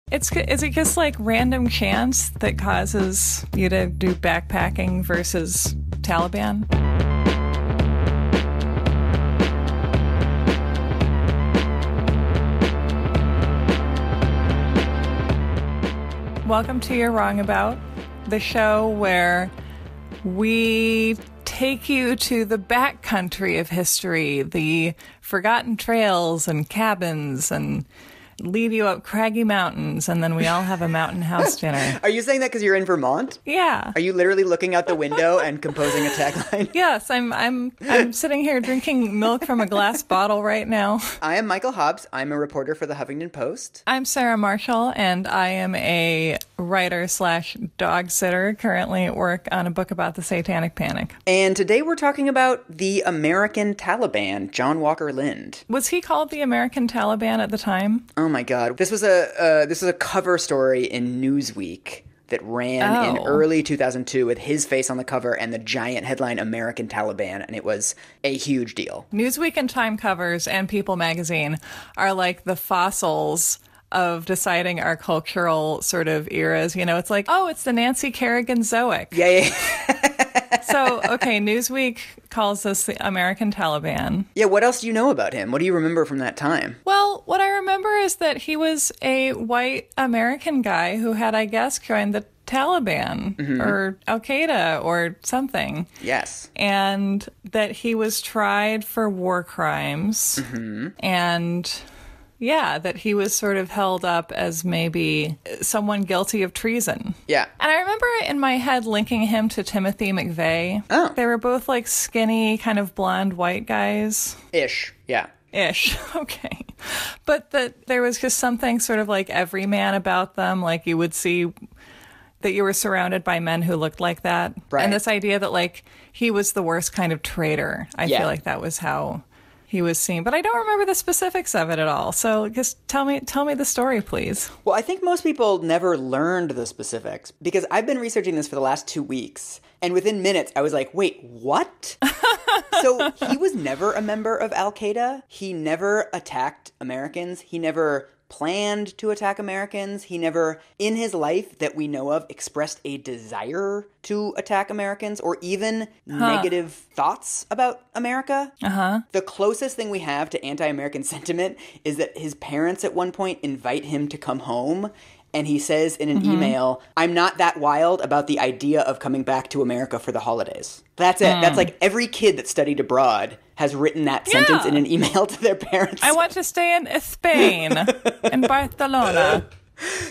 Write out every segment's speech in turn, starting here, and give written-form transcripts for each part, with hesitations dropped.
Is it just like random chance that causes you to do backpacking versus Taliban? Welcome to You're Wrong About, the show where we take you to the backcountry of history, the forgotten trails and cabins, and lead you up craggy mountains, and then we all have a mountain house dinner. Are you saying that because you're in Vermont? Yeah. Are you literally looking out the window and composing a tagline? Yes, I'm sitting here drinking milk from a glass bottle right now. I am Michael Hobbs. I'm a reporter for the Huffington Post. I'm Sarah Marshall, and I am a writer/dog sitter currently at work on a book about the Satanic Panic. And today we're talking about the American Taliban, John Walker Lindh. Was he called the American Taliban at the time? Oh my God. This was a cover story in Newsweek that ran in early 2002 with his face on the cover and the giant headline American Taliban, and it was a huge deal. Newsweek and Time covers and People magazine are like the fossils of deciding our cultural sort of eras. You know, it's like, oh, it's the Nancy Kerrigan Zoic. Yeah. So, okay, Newsweek calls this the American Taliban. Yeah, what else do you know about him? What do you remember from that time? Well, what I remember is that he was a white American guy who had, I guess, joined the Taliban or Al-Qaeda or something. Yes. And that he was tried for war crimes. And yeah, that he was sort of held up as maybe someone guilty of treason. Yeah. And I remember in my head linking him to Timothy McVeigh. Oh. They were both like skinny, kind of blonde white guys. Ish, yeah. Ish, okay. But that there was just something sort of like everyman about them. Like you would see that you were surrounded by men who looked like that. Right. And this idea that like he was the worst kind of traitor. I feel like that was how he was seen, but I don't remember the specifics of it at all. So just tell me the story, please. Well, I think most people never learned the specifics because I've been researching this for the last 2 weeks. And within minutes, I was like, wait, what? So he was never a member of Al-Qaeda. He never attacked Americans. He never planned to attack Americans. He never, in his life that we know of, expressed a desire to attack Americans or even negative thoughts about America. The closest thing we have to anti-American sentiment is that his parents at one point invite him to come home. And he says in an email, I'm not that wild about the idea of coming back to America for the holidays. That's it. That's like every kid that studied abroad has written that sentence in an email to their parents. I want to stay in Spain, in Barcelona.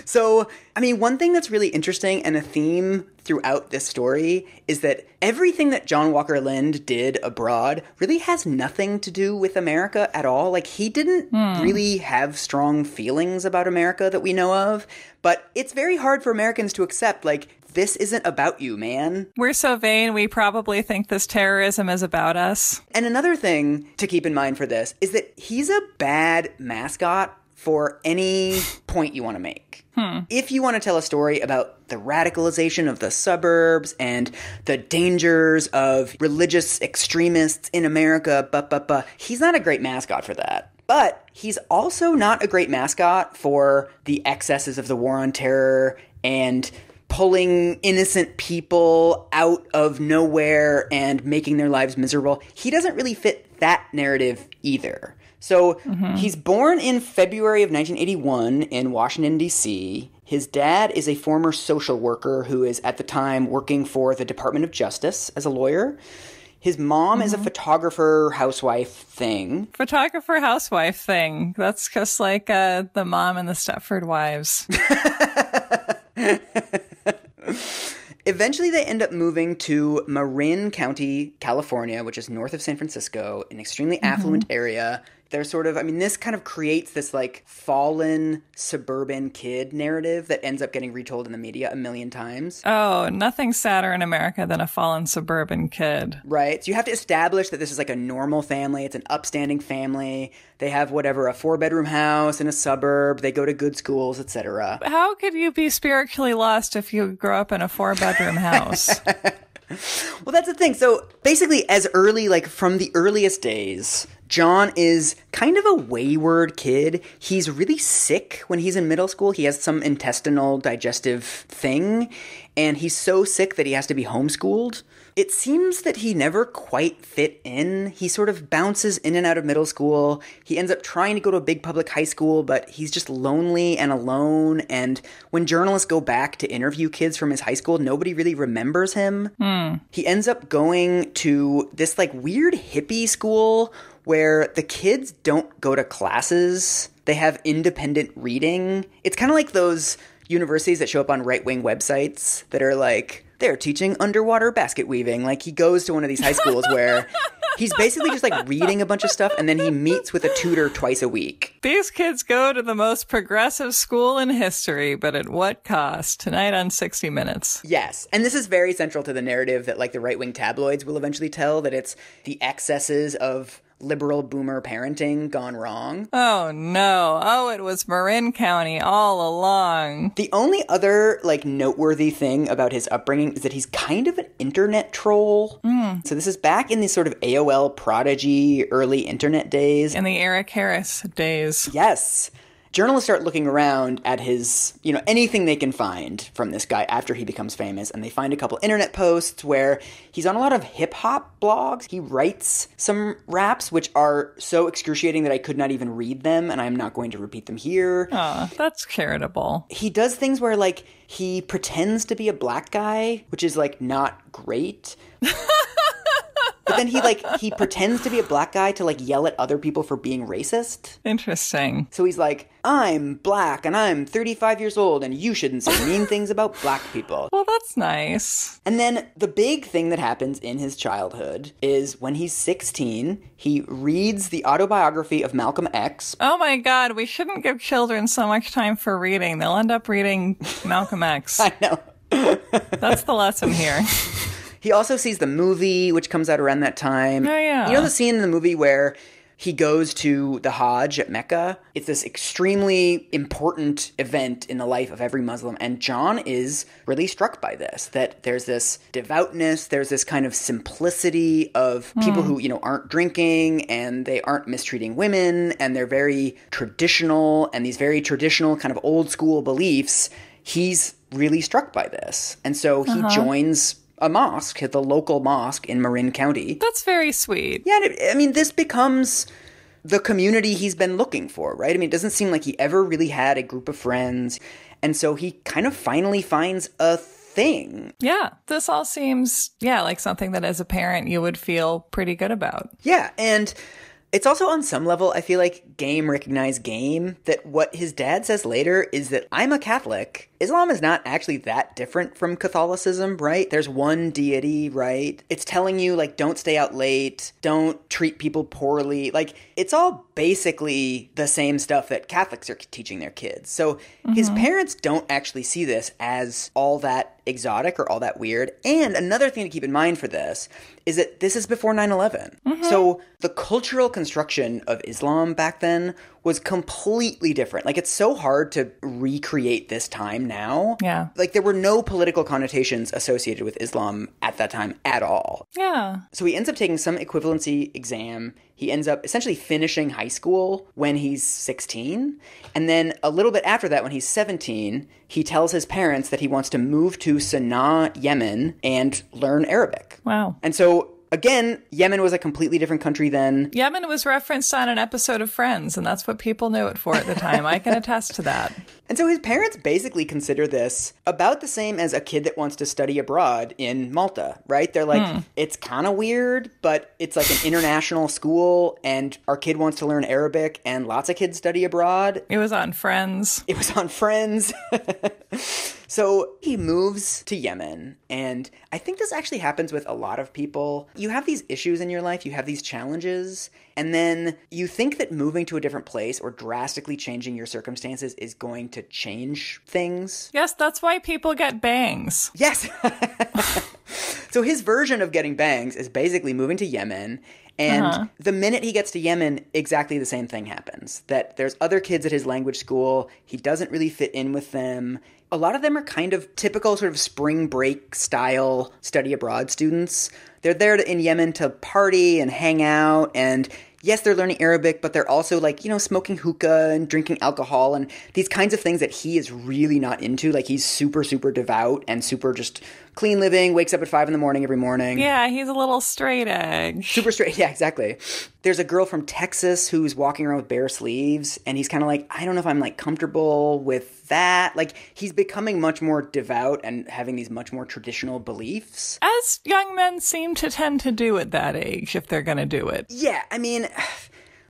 So, I mean, one thing that's really interesting and a theme throughout this story is that everything that John Walker Lindh did abroad really has nothing to do with America at all. Like, he didn't really have strong feelings about America that we know of, but it's very hard for Americans to accept, like, this isn't about you, man. We're so vain, we probably think this terrorism is about us. And another thing to keep in mind for this is that he's a bad mascot for any point you want to make. If you want to tell a story about the radicalization of the suburbs and the dangers of religious extremists in America, he's not a great mascot for that. But he's also not a great mascot for the excesses of the war on terror and pulling innocent people out of nowhere and making their lives miserable. He doesn't really fit that narrative either. So he's born in February of 1981 in Washington, D.C. His dad is a former social worker who is at the time working for the Department of Justice as a lawyer. His mom is a photographer housewife thing. Photographer housewife thing. That's just like the mom and the Stepford Wives. Eventually, they end up moving to Marin County, California, which is north of San Francisco, an extremely affluent area. They're sort of, I mean, this kind of creates this like fallen suburban kid narrative that ends up getting retold in the media a million times. Oh, nothing sadder in America than a fallen suburban kid. Right. So you have to establish that this is like a normal family. It's an upstanding family. They have whatever, a 4-bedroom house in a suburb. They go to good schools, etc. How could you be spiritually lost if you grow up in a 4-bedroom house? Well, that's the thing. So basically, as early, like from the earliest days, John is kind of a wayward kid. He's really sick when he's in middle school. He has some intestinal digestive thing, and he's so sick that he has to be homeschooled. It seems that he never quite fit in. He sort of bounces in and out of middle school. He ends up trying to go to a big public high school, but he's just lonely and alone. And when journalists go back to interview kids from his high school, nobody really remembers him. He ends up going to this like weird hippie school where the kids don't go to classes. They have independent reading. It's kind of like those universities that show up on right-wing websites that are like, they're teaching underwater basket weaving. Like, he goes to one of these high schools where he's basically just like reading a bunch of stuff, and then he meets with a tutor twice a week. These kids go to the most progressive school in history, but at what cost? Tonight on 60 Minutes. Yes. And this is very central to the narrative that like the right-wing tabloids will eventually tell, that it's the excesses of liberal boomer parenting gone wrong. Oh, no. Oh, it was Marin County all along. The only other, like, noteworthy thing about his upbringing is that he's kind of an internet troll. So this is back in these sort of AOL Prodigy early internet days. In the Eric Harris days. Yes. Journalists start looking around at his, anything they can find from this guy after he becomes famous, and they find a couple internet posts where he's on a lot of hip-hop blogs. He writes some raps, which are so excruciating that I could not even read them, and I'm not going to repeat them here. Oh, that's charitable. He does things where, like, he pretends to be a black guy, which is, like, not great. But then he pretends to be a black guy to, like, yell at other people for being racist. Interesting. So he's like, I'm black and I'm 35 years old and you shouldn't say mean things about black people. Well, that's nice. And then the big thing that happens in his childhood is when he's 16, he reads the autobiography of Malcolm X. Oh my God, we shouldn't give children so much time for reading. They'll end up reading Malcolm X. I know. That's the lesson here. He also sees the movie, which comes out around that time. Oh, yeah. You know the scene in the movie where he goes to the Hajj at Mecca? It's this extremely important event in the life of every Muslim, and John is really struck by this, that there's this devoutness, there's this kind of simplicity of people who, aren't drinking, and they aren't mistreating women, and they're very traditional, and these very traditional kind of old school beliefs. He's really struck by this. And so he joins a mosque, the local mosque in Marin County. That's very sweet. Yeah, I mean, this becomes the community he's been looking for, right? I mean, it doesn't seem like he ever really had a group of friends. And so he kind of finally finds a thing. Yeah, this all seems, like something that as a parent you would feel pretty good about. Yeah, and it's also on some level, I feel like, game recognized game, that what his dad says later is that I'm a Catholic. Islam is not actually that different from Catholicism, right? There's one deity, right? It's telling you, like, don't stay out late, don't treat people poorly. Like, it's all basically the same stuff that Catholics are teaching their kids. So his parents don't actually see this as all that exotic or all that weird. And another thing to keep in mind for this is that this is before 9/11. So the cultural construction of Islam back then was completely different. Like, it's so hard to recreate this time now. Yeah. Like, there were no political connotations associated with Islam at that time at all. Yeah. So he ends up taking some equivalency exam. He ends up essentially finishing high school when he's 16. And then a little bit after that, when he's 17, he tells his parents that he wants to move to Sana'a, Yemen, and learn Arabic. Wow. And so, again, Yemen was a completely different country then. Yemen was referenced on an episode of Friends, and that's what people knew it for at the time. I can attest to that. And so his parents basically consider this about the same as a kid that wants to study abroad in Malta, right? They're like, it's kind of weird, but it's like an international school, and our kid wants to learn Arabic, and lots of kids study abroad. It was on Friends. It was on Friends. So he moves to Yemen, and I think this actually happens with a lot of people. You have these issues in your life, you have these challenges, and then you think that moving to a different place or drastically changing your circumstances is going to change things. Yes, that's why people get bangs. Yes. So his version of getting bangs is basically moving to Yemen. And the minute he gets to Yemen, exactly the same thing happens. That there's other kids at his language school. He doesn't really fit in with them. A lot of them are kind of typical sort of spring break style study abroad students. They're there in Yemen to party and hang out. And yes, they're learning Arabic, but they're also like, you know, smoking hookah and drinking alcohol and these kinds of things that he is really not into. Like he's super, super devout and super just clean living, wakes up at 5 a.m. every morning. Yeah, he's a little straight edge. Super straight. Yeah, exactly. There's a girl from Texas who's walking around with bare sleeves, and he's kind of like, I don't know if I'm like comfortable with that. Like he's becoming much more devout and having these much more traditional beliefs. As young men seem to tend to do at that age, if they're going to do it. Yeah, I mean,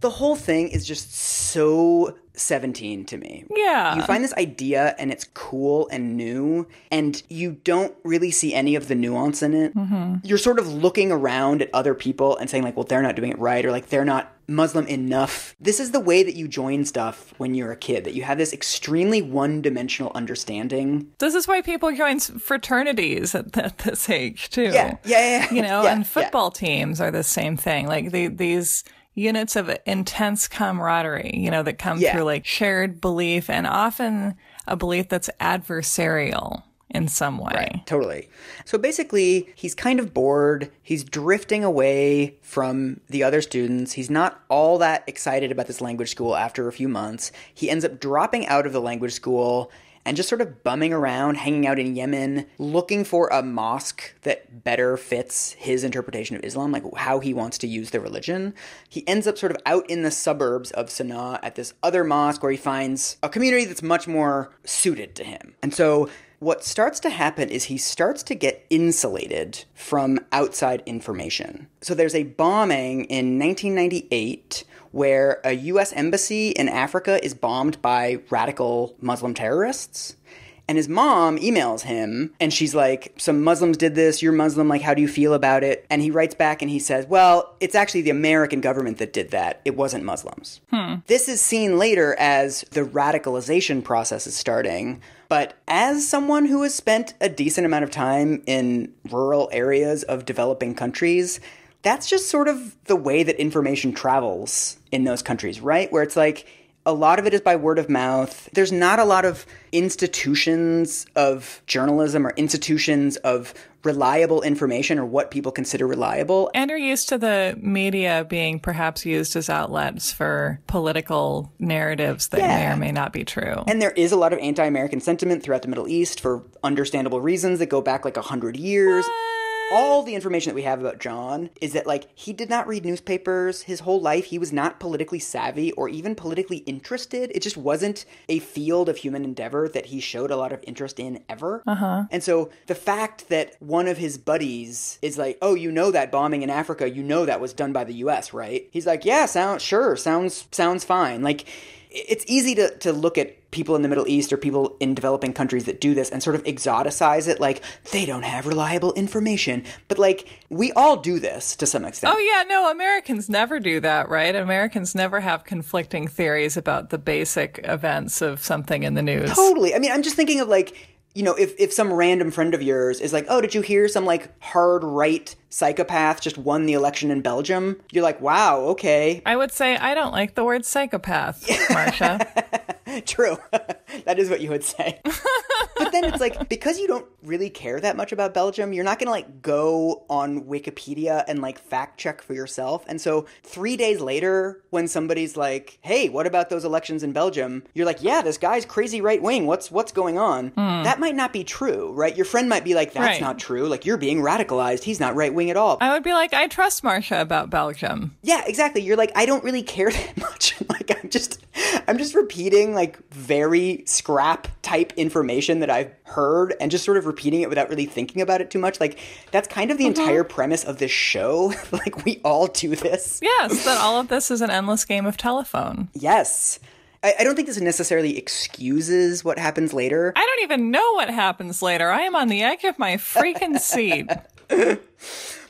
the whole thing is just so 17 to me. Yeah. You find this idea and it's cool and new, and you don't really see any of the nuance in it. Mm-hmm. You're sort of looking around at other people and saying like, well, they're not doing it right, or like they're not Muslim enough. This is the way that you join stuff when you're a kid, that you have this extremely one-dimensional understanding. This is why people join fraternities at this age, too. Yeah. You know, and football teams are the same thing. Like these units of intense camaraderie, you know, that come through like shared belief and often a belief that's adversarial in some way. Right, totally. So basically, he's kind of bored. He's drifting away from the other students. He's not all that excited about this language school after a few months. He ends up dropping out of the language school and just sort of bumming around, hanging out in Yemen, looking for a mosque that better fits his interpretation of Islam, like how he wants to use the religion. He ends up sort of out in the suburbs of Sana'a at this other mosque where he finds a community that's much more suited to him. And so what starts to happen is he starts to get insulated from outside information. So there's a bombing in 1998 where a U.S. embassy in Africa is bombed by radical Muslim terrorists. And his mom emails him, and she's like, some Muslims did this, you're Muslim, like, how do you feel about it? And he writes back and he says, well, it's actually the American government that did that. It wasn't Muslims. This is seen later as the radicalization process is starting. But as someone who has spent a decent amount of time in rural areas of developing countries, that's just sort of the way that information travels in those countries, right? Where it's like, a lot of it is by word of mouth. There's not a lot of institutions of journalism or institutions of reliable information or what people consider reliable. And are used to the media being perhaps used as outlets for political narratives that may or may not be true. And there is a lot of anti-American sentiment throughout the Middle East for understandable reasons that go back like 100 years. All the information that we have about John is that, like, he did not read newspapers his whole life. He was not politically savvy or even politically interested. It just wasn't a field of human endeavor that he showed a lot of interest in ever. And so the fact that one of his buddies is like, oh, you know that bombing in Africa, you know that was done by the U.S., right? He's like, yeah, sounds fine. Like, it's easy to look at people in the Middle East or people in developing countries that do this and sort of exoticize it, like, they don't have reliable information. But, like, we all do this to some extent. Oh, yeah, no, Americans never do that, right? Americans never have conflicting theories about the basic events of something in the news. Totally. I mean, I'm just thinking of, like, you know, if some random friend of yours is like, oh, did you hear some, like, hard right psychopath just won the election in Belgium? You're like, wow, okay. I would say I don't like the word psychopath, Marcia. True. That is what you would say. But then it's like, because you don't really care that much about Belgium, you're not going to, like, go on Wikipedia and, like, fact check for yourself. And so 3 days later, when somebody's like, hey, what about those elections in Belgium? You're like, yeah, this guy's crazy right wing. What's going on? That might not be true, right? Your friend might be like, that's not true. Like, you're being radicalized. He's not right wing at all. I would be like, I trust Marcia about Belgium. Yeah, exactly. You're like, I don't really care that much. Like, I'm just repeating, like, very scrap type information that I've heard and just sort of repeating it without really thinking about it too much. Like, that's kind of the entire premise of this show. Like, we all do this. Yes, that all of this is an endless game of telephone. Yes. I don't think this necessarily excuses what happens later. I don't even know what happens later. I am on the edge of my freaking seat.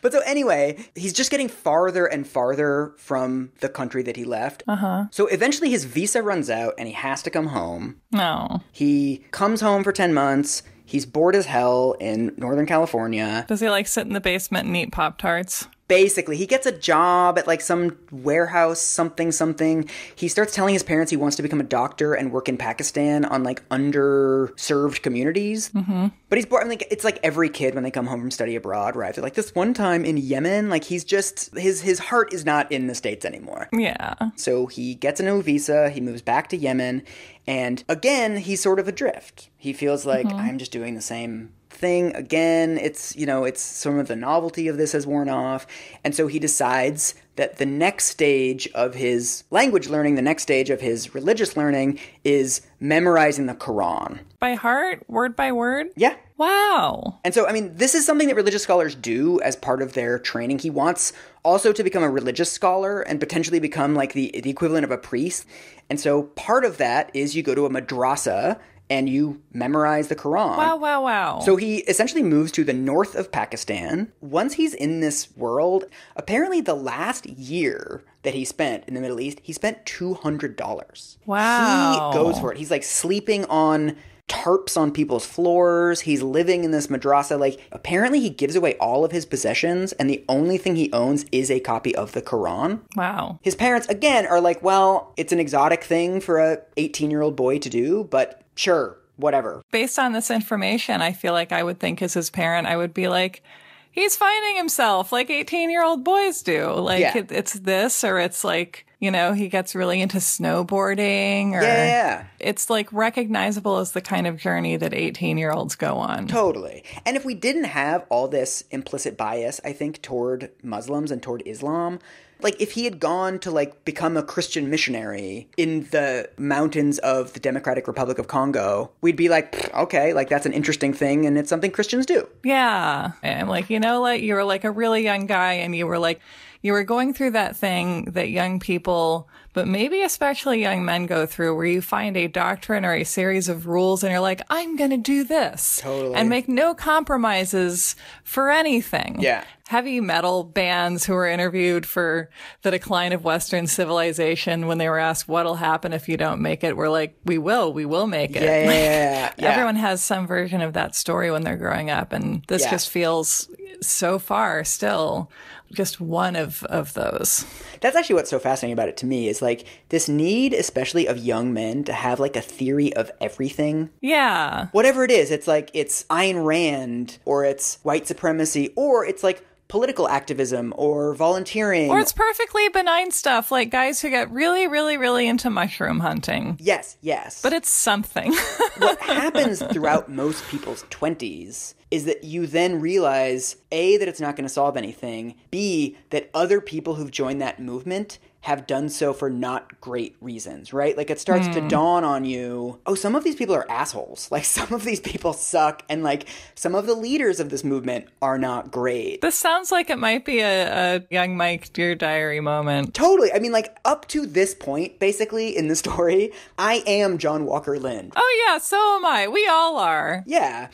But so anyway, he's just getting farther and farther from the country that he left. So eventually his visa runs out and he has to come home. No. He comes home for 10 months. He's bored as hell in Northern California. Does he like sit in the basement and eat Pop-Tarts? Basically, he gets a job at like some warehouse, something. He starts telling his parents he wants to become a doctor and work in Pakistan on like underserved communities. Mm-hmm. But he's bored. I mean, like, it's like every kid when they come home from study abroad, right? They're like, this one time in Yemen, like he's just, his heart is not in the States anymore. Yeah. So he gets a new visa, he moves back to Yemen, and again, he's sort of adrift. He feels like, I'm just doing the same thing again. It's, you know, it's some of the novelty of this has worn off. And so he decides that the next stage of his language learning, the next stage of his religious learning is memorizing the Quran. By heart? Word by word? Yeah. Wow. And so, I mean, this is something that religious scholars do as part of their training. He wants also to become a religious scholar and potentially become like the equivalent of a priest. And so part of that is you go to a madrasa and you memorize the Quran. Wow. So he essentially moves to the north of Pakistan. Once he's in this world, apparently the last year that he spent in the Middle East, he spent $200. Wow. He goes for it. He's like sleeping on tarps on people's floors. He's living in this madrasa. Like, apparently he gives away all of his possessions, and the only thing he owns is a copy of the Quran. Wow. His parents, again, are like, well, it's an exotic thing for a 18-year-old boy to do, but sure, whatever. Based on this information, I feel like I would think as his parent, I would be like, he's finding himself like 18-year-old boys do. Like, Yeah. it's this, or it's like, you know, he gets really into snowboarding, or Yeah. it's like recognizable as the kind of journey that 18-year-olds go on. Totally. And if we didn't have all this implicit bias, I think, toward Muslims and toward Islam, like if he had gone to like become a Christian missionary in the mountains of the Democratic Republic of Congo, we'd be like, okay, like that's an interesting thing and it's something Christians do. Yeah. And I'm like, you know, like you were like a really young guy and you were like, you were going through that thing that young people, but maybe especially young men go through, where you find a doctrine or a series of rules and you're like, I'm going to do this. Totally. And make no compromises for anything. Yeah. Heavy metal bands who were interviewed for The Decline of Western Civilization, when they were asked what'll happen if you don't make it, were like, we will make it. Yeah. Everyone has some version of that story when they're growing up. And this just feels so far still just one of those. That's actually what's so fascinating about it to me, is like this need, especially of young men, to have like a theory of everything. Yeah. Whatever it is, it's like it's Ayn Rand, or it's white supremacy, or it's like political activism or volunteering. Or it's perfectly benign stuff, like guys who get really, really, really into mushroom hunting. Yes. But it's something. What happens throughout most people's 20s is that you then realize, A, that it's not going to solve anything, B, that other people who've joined that movement have done so for not great reasons, right? Like it starts to dawn on you, oh, some of these people are assholes. Like some of these people suck, and like some of the leaders of this movement are not great. This sounds like it might be a young Mike Dear Diary moment. Totally. I mean, like up to this point, basically in the story, I am John Walker Lindh. Oh yeah, so am I. We all are. Yeah.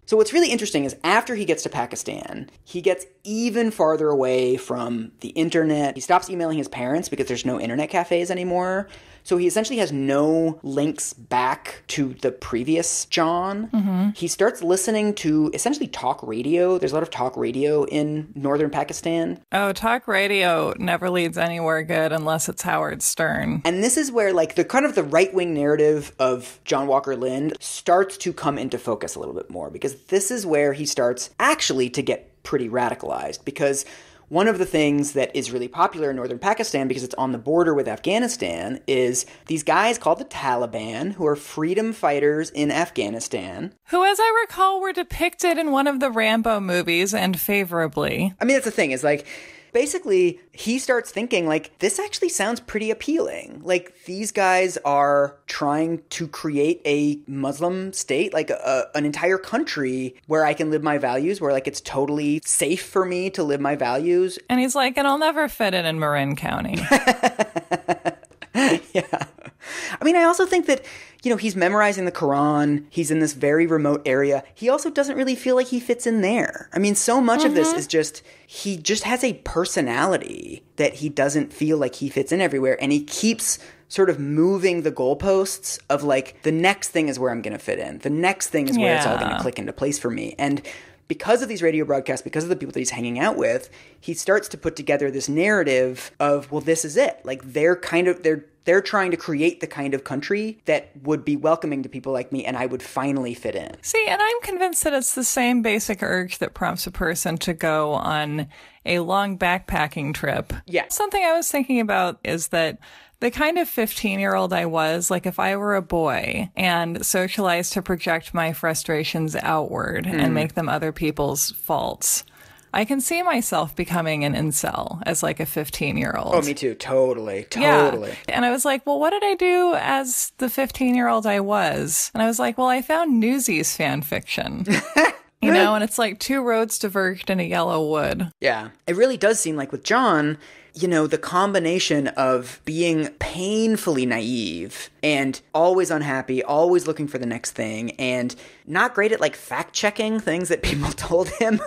So what's really interesting is after he gets to Pakistan, he gets even farther away from the internet. He stops emailing his parents because there's no internet cafes anymore. So he essentially has no links back to the previous John. Mm-hmm. He starts listening to essentially talk radio. There's a lot of talk radio in northern Pakistan. Oh, talk radio never leads anywhere good unless it's Howard Stern. And this is where like the kind of the right-wing narrative of John Walker Lindh starts to come into focus a little bit more, because this is where he starts actually to get pretty radicalized, because one of the things that is really popular in northern Pakistan, because it's on the border with Afghanistan, is these guys called the Taliban, who are freedom fighters in Afghanistan. Who, as I recall, were depicted in one of the Rambo movies, and favorably. I mean, that's the thing, is like, basically, he starts thinking, like, this actually sounds pretty appealing. Like, these guys are trying to create a Muslim state, like an entire country where I can live my values, where, like, it's totally safe for me to live my values. And he's like, and I'll never fit in Marin County. Yeah. I mean, I also think that, you know, he's memorizing the Quran. He's in this very remote area. He also doesn't really feel like he fits in there. I mean, so much of this is just, he just has a personality that he doesn't feel like he fits in everywhere. And he keeps sort of moving the goalposts of like, the next thing is where I'm going to fit in. The next thing is where it's all going to click into place for me. And because of these radio broadcasts, because of the people that he's hanging out with, he starts to put together this narrative of, well, this is it. Like, they're trying to create the kind of country that would be welcoming to people like me, and I would finally fit in. See, and I'm convinced that it's the same basic urge that prompts a person to go on a long backpacking trip. Yeah. Something I was thinking about is that the kind of 15-year-old I was, like if I were a boy and socialized to project my frustrations outward and make them other people's faults, I can see myself becoming an incel as like a 15-year-old. Oh, me too. Totally. Yeah. And I was like, well, what did I do as the 15-year-old I was? And I was like, well, I found Newsies fan fiction. You know, and it's like two roads diverged in a yellow wood. Yeah. It really does seem like with John, you know, the combination of being painfully naive and always unhappy, always looking for the next thing, and not great at like fact-checking things that people told him.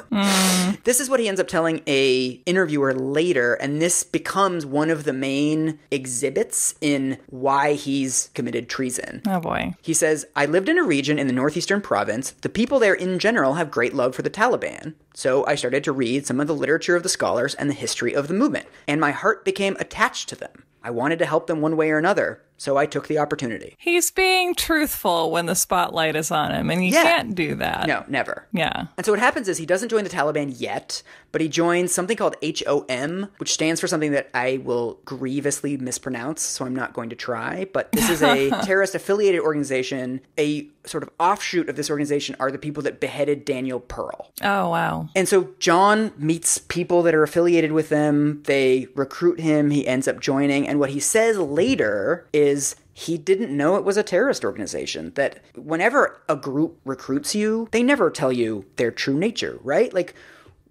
This is what he ends up telling a interviewer later, and this becomes one of the main exhibits in why he's committed treason. Oh boy. He says, I lived in a region in the northeastern province. The people there in general have great love for the Taliban. So I started to read some of the literature of the scholars and the history of the movement, and my heart became attached to them. I wanted to help them one way or another, so I took the opportunity. He's being truthful when the spotlight is on him, and you can't do that. No, never. Yeah. And so what happens is he doesn't join the Taliban yet, but he joins something called HOM, which stands for something that I will grievously mispronounce, so I'm not going to try. But this is a terrorist-affiliated organization. A sort of offshoot of this organization are the people that beheaded Daniel Pearl. Oh, wow. And so John meets people that are affiliated with them. They recruit him. He ends up joining. And what he says later is he didn't know it was a terrorist organization. That whenever a group recruits you, they never tell you their true nature, right? Like,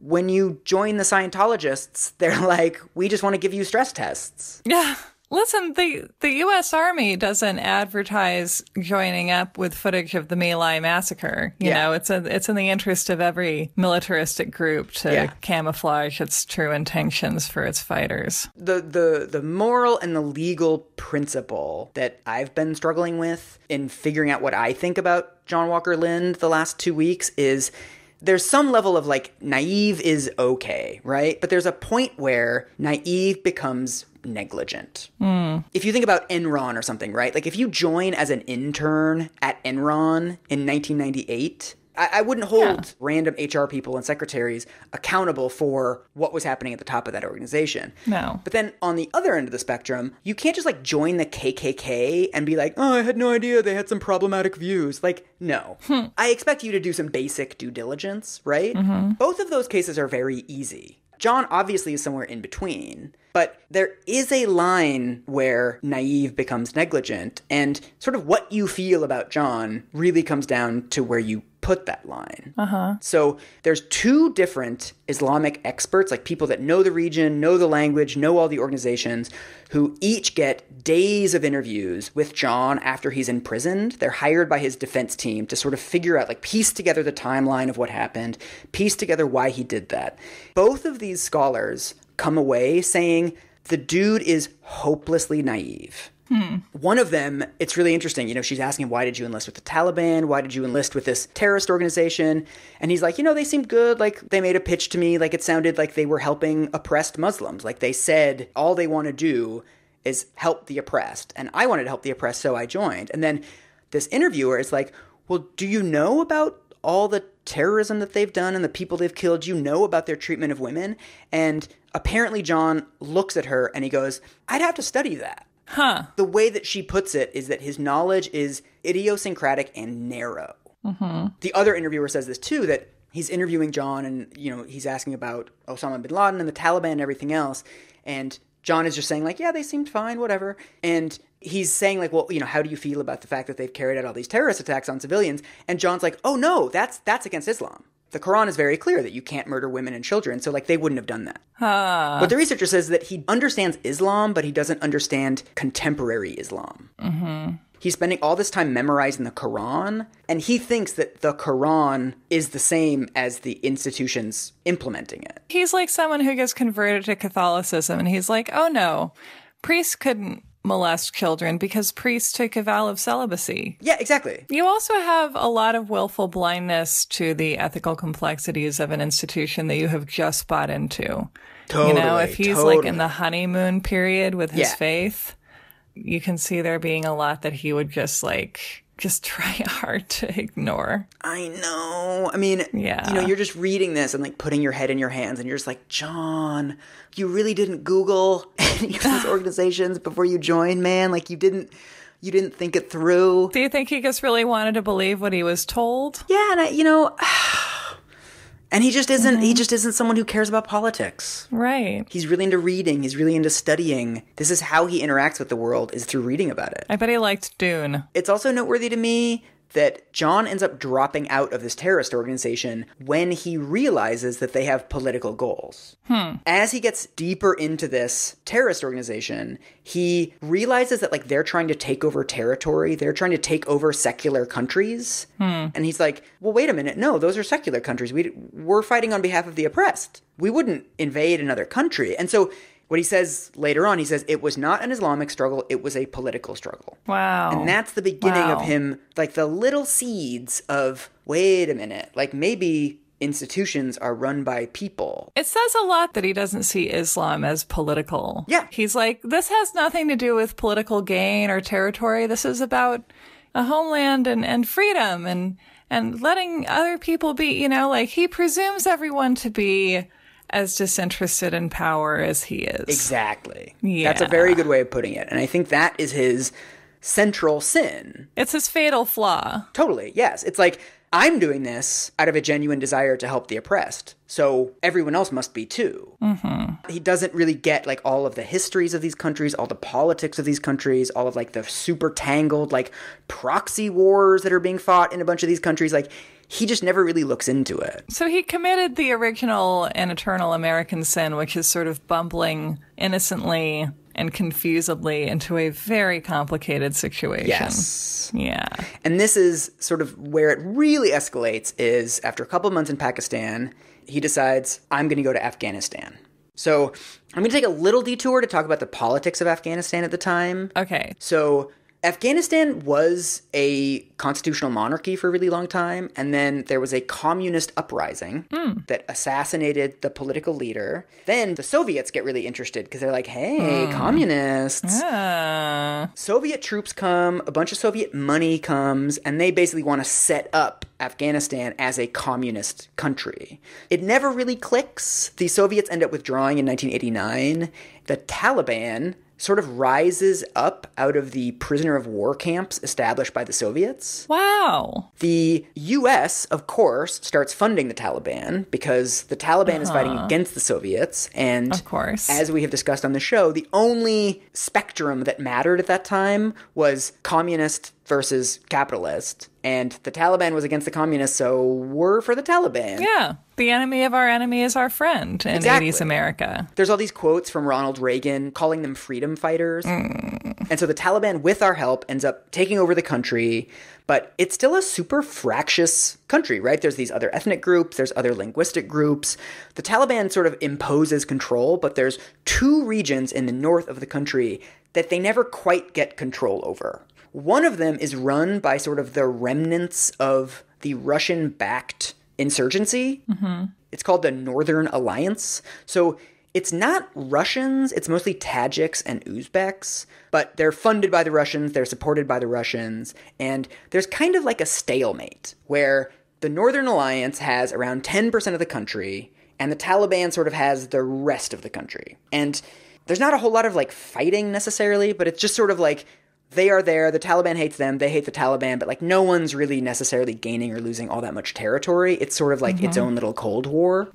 when you join the Scientologists, they're like, we just want to give you stress tests. Yeah. Listen, the U.S. Army doesn't advertise joining up with footage of the My Lai massacre. You know, it's in the interest of every militaristic group to camouflage its true intentions for its fighters. The moral and the legal principle that I've been struggling with in figuring out what I think about John Walker Lindh the last 2 weeks is there's some level of like naive is okay, right? But there's a point where naive becomes negligent. If you think about Enron or something, right? Like if you join as an intern at Enron in 1998, I wouldn't hold random HR people and secretaries accountable for what was happening at the top of that organization. No. But then on the other end of the spectrum, you can't just like join the KKK and be like, oh, I had no idea they had some problematic views. Like, no. I expect you to do some basic due diligence, right? Both of those cases are very easy. John obviously is somewhere in between, but there is a line where naive becomes negligent, and sort of what you feel about John really comes down to where you put that line. So there's two different Islamic experts, like people that know the region, know the language, know all the organizations, who each get days of interviews with John after he's imprisoned. They're hired by his defense team to sort of figure out, like piece together the timeline of what happened, piece together why he did that. Both of these scholars come away saying the dude is hopelessly naive. One of them, it's really interesting. You know, she's asking him, why did you enlist with the Taliban? Why did you enlist with this terrorist organization? And he's like, you know, they seemed good. Like, they made a pitch to me. Like, it sounded like they were helping oppressed Muslims. Like, they said all they want to do is help the oppressed. And I wanted to help the oppressed, so I joined. And then this interviewer is like, well, do you know about all the terrorism that they've done and the people they've killed? Do you know about their treatment of women? And apparently John looks at her and he goes, I'd have to study that. The way that she puts it is that his knowledge is idiosyncratic and narrow. The other interviewer says this too, that he's interviewing John and, you know, he's asking about Osama bin Laden and the Taliban and everything else. And John is just saying like, yeah, they seemed fine, whatever. And he's saying like, well, you know, how do you feel about the fact that they've carried out all these terrorist attacks on civilians? And John's like, oh no, that's against Islam. The Quran is very clear that you can't murder women and children, so like they wouldn't have done that. But the researcher says that he understands Islam, but he doesn't understand contemporary Islam. He's spending all this time memorizing the Quran, and he thinks that the Quran is the same as the institutions implementing it. He's like someone who gets converted to Catholicism, and he's like, oh no, priests couldn't molest children because priests take a vow of celibacy. Yeah, exactly. You also have a lot of willful blindness to the ethical complexities of an institution that you have just bought into. Totally. If he's like in the honeymoon period with his faith, you can see there being a lot that he would just try hard to ignore. I know. I mean, you're just reading this and like putting your head in your hands and you're just like, John, you really didn't Google any of these organizations before you joined, man. Like you didn't think it through. Do you think he just really wanted to believe what he was told? Yeah, and and he just isn't he just isn't someone who cares about politics. Right. He's really into reading, he's really into studying. This is how he interacts with the world, is through reading about it. I bet he liked Dune. It's also noteworthy to me that John ends up dropping out of this terrorist organization when he realizes that they have political goals. As he gets deeper into this terrorist organization, he realizes that they're trying to take over territory. They're trying to take over secular countries. And he's like, well, wait a minute. No, those are secular countries. We're fighting on behalf of the oppressed. We wouldn't invade another country. And so what he says later on, he says, it was not an Islamic struggle, it was a political struggle. Wow. And that's the beginning of him, the little seeds of, wait a minute, maybe institutions are run by people. It says a lot that he doesn't see Islam as political. Yeah. He's like, this has nothing to do with political gain or territory. This is about a homeland and freedom and letting other people be, he presumes everyone to be as disinterested in power as he is. Exactly. Yeah. That's a very good way of putting it. And I think that is his central sin. It's his fatal flaw. Totally, yes. It's like, I'm doing this out of a genuine desire to help the oppressed, so everyone else must be too. He doesn't really get all of the histories of these countries, all the politics of these countries, all of the super tangled proxy wars that are being fought in a bunch of these countries. He just never really looks into it. So he committed the original and eternal American sin, which is sort of bumbling innocently and confusedly into a very complicated situation. Yes. Yeah. And this is sort of where it really escalates, is after a couple of months in Pakistan, he decides, I'm going to go to Afghanistan. So I'm going to take a little detour to talk about the politics of Afghanistan at the time. Okay. So Afghanistan was a constitutional monarchy for a really long time, and then there was a communist uprising that assassinated the political leader. Then the Soviets get really interested because they're like, hey, communists. Soviet troops come, a bunch of Soviet money comes, and they basically want to set up Afghanistan as a communist country. It never really clicks. The Soviets end up withdrawing in 1989. The Taliban sort of rises up out of the prisoner of war camps established by the Soviets. Wow. The U.S., of course, starts funding the Taliban because the Taliban is fighting against the Soviets. And of course, as we have discussed on the show, the only spectrum that mattered at that time was communist versus capitalist. And the Taliban was against the communists, so we're for the Taliban. Yeah. The enemy of our enemy is our friend in 80s America. There's all these quotes from Ronald Reagan calling them freedom fighters. And so the Taliban, with our help, ends up taking over the country. But it's still a super fractious country, right? There's these other ethnic groups. There's other linguistic groups. The Taliban sort of imposes control, but there's two regions in the north of the country that they never quite get control over. One of them is run by sort of the remnants of the Russian-backed insurgency. It's called the Northern Alliance. So it's not Russians, it's mostly Tajiks and Uzbeks, but they're funded by the Russians, they're supported by the Russians, and there's kind of a stalemate where the Northern Alliance has around 10% of the country, and the Taliban sort of has the rest of the country. And there's not a whole lot of fighting necessarily, but it's just sort of they are there, the Taliban hates them, they hate the Taliban, but no one's really necessarily gaining or losing all that much territory. It's sort of its own little Cold War.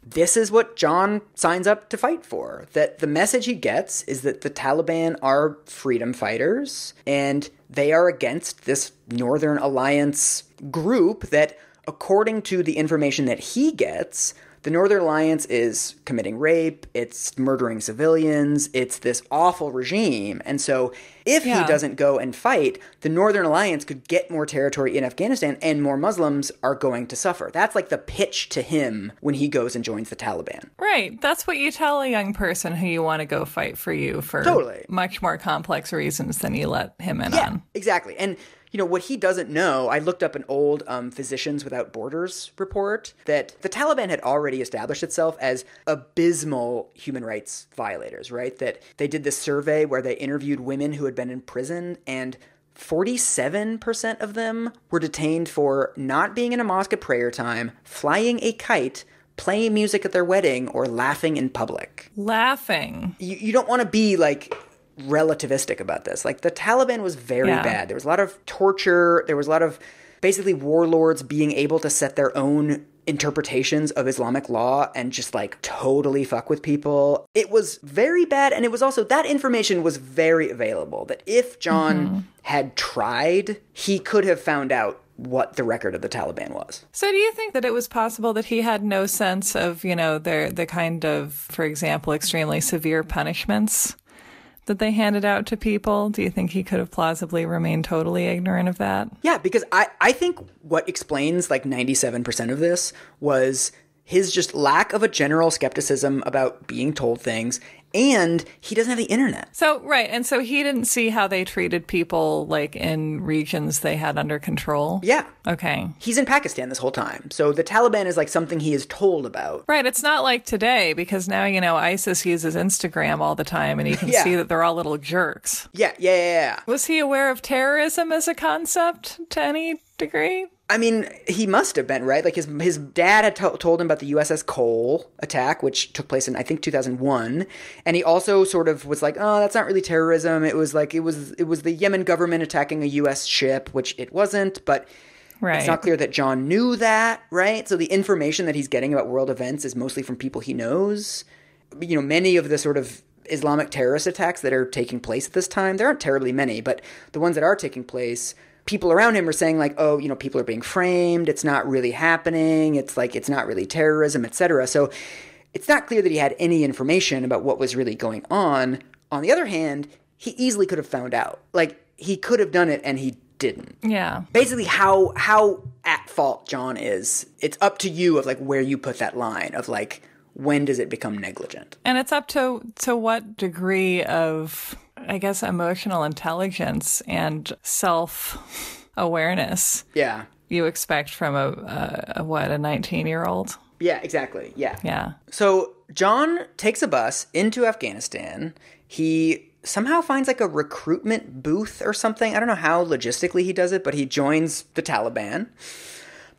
This is what John signs up to fight for. That the message he gets is that the Taliban are freedom fighters, and they are against this Northern Alliance group that, according to the information that he gets, the Northern Alliance is committing rape, it's murdering civilians, it's this awful regime. And so if he doesn't go and fight, the Northern Alliance could get more territory in Afghanistan and more Muslims are going to suffer. That's like the pitch to him when he goes and joins the Taliban. Right. That's what you tell a young person who you want to go fight for you for much more complex reasons than you let him in on. Exactly. And you know, what he doesn't know, I looked up an old Physicians Without Borders report that the Taliban had already established itself as abysmal human rights violators, right? That they did this survey where they interviewed women who had been in prison, and 47% of them were detained for not being in a mosque at prayer time, flying a kite, playing music at their wedding, or laughing in public. Laughing. You don't want to be like relativistic about this. Like, the Taliban was very bad. There was a lot of torture. There was a lot of basically warlords being able to set their own interpretations of Islamic law and just like totally fuck with people. It was very bad. And it was also, that information was very available, that if John had tried, he could have found out what the record of the Taliban was. So do you think that it was possible that he had no sense of, you know, the kind of, for example, extremely severe punishments that they handed out to people? Do you think he could have plausibly remained totally ignorant of that? Yeah, because I think what explains like 97% of this was his just lack of a general skepticism about being told things, and he doesn't have the internet. So, right, and so he didn't see how they treated people like in regions they had under control? Yeah. Okay. He's in Pakistan this whole time, so the Taliban is like something he is told about. Right, it's not like today, because now, you know, ISIS uses Instagram all the time, and you can see that they're all little jerks. Yeah. Was he aware of terrorism as a concept to any degree? I mean, he must have been, right? Like, his dad had told him about the USS Cole attack, which took place in, I think, 2001. And he also sort of was like, oh, that's not really terrorism. It was like, it was the Yemen government attacking a U.S. ship, which it wasn't. But it's not clear that John knew that, right? So the information that he's getting about world events is mostly from people he knows. You know, many of the sort of Islamic terrorist attacks that are taking place at this time, there aren't terribly many, but the ones that are taking place, people around him are saying like, oh, you know, people are being framed. It's not really happening. It's like, it's not really terrorism, etc. So it's not clear that he had any information about what was really going on. On the other hand, he easily could have found out. Like, he could have done it and he didn't. Yeah. Basically how at fault John is, it's up to you of like where you put that line of like, when does it become negligent? And it's up to what degree of, I guess, emotional intelligence and self-awareness you expect from a 19-year-old? Yeah, exactly. Yeah. So John takes a bus into Afghanistan. He somehow finds like a recruitment booth or something. I don't know how logistically he does it, but he joins the Taliban.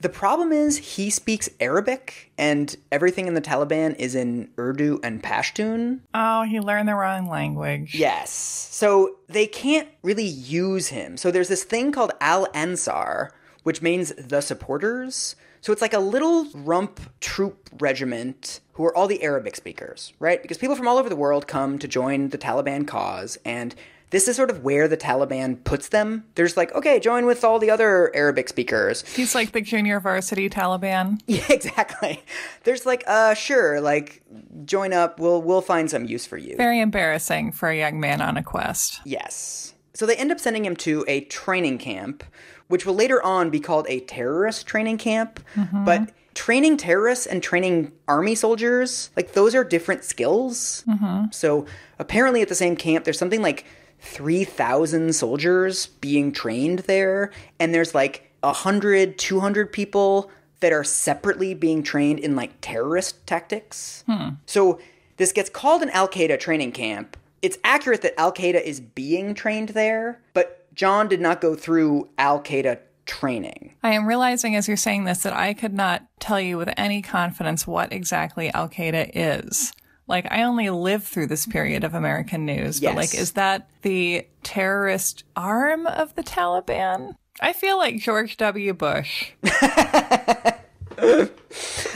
The problem is he speaks Arabic, and everything in the Taliban is in Urdu and Pashtun. Oh, he learned the wrong language. Yes. So they can't really use him. So there's this thing called Al-Ansar, which means the supporters. So it's like a little rump troop regiment who are all the Arabic speakers, right? Because people from all over the world come to join the Taliban cause, and this is sort of where the Taliban puts them. They're just like, okay, join with all the other Arabic speakers. He's like the junior varsity Taliban. Yeah, exactly. There's like, sure, like, join up. We'll find some use for you. Very embarrassing for a young man on a quest. Yes. So they end up sending him to a training camp, which will later on be called a terrorist training camp. Mm-hmm. But training terrorists and training army soldiers, like, those are different skills. Mm-hmm. So apparently at the same camp, there's something like 3,000 soldiers being trained there, and there's like 100, 200 people that are separately being trained in like terrorist tactics. So this gets called an Al-Qaeda training camp. It's accurate that Al-Qaeda is being trained there, but John did not go through Al-Qaeda training. I am realizing as you're saying this that I could not tell you with any confidence what exactly Al-Qaeda is. Like, I only lived through this period of American news, but like, is that the terrorist arm of the Taliban? I feel like George W. Bush. I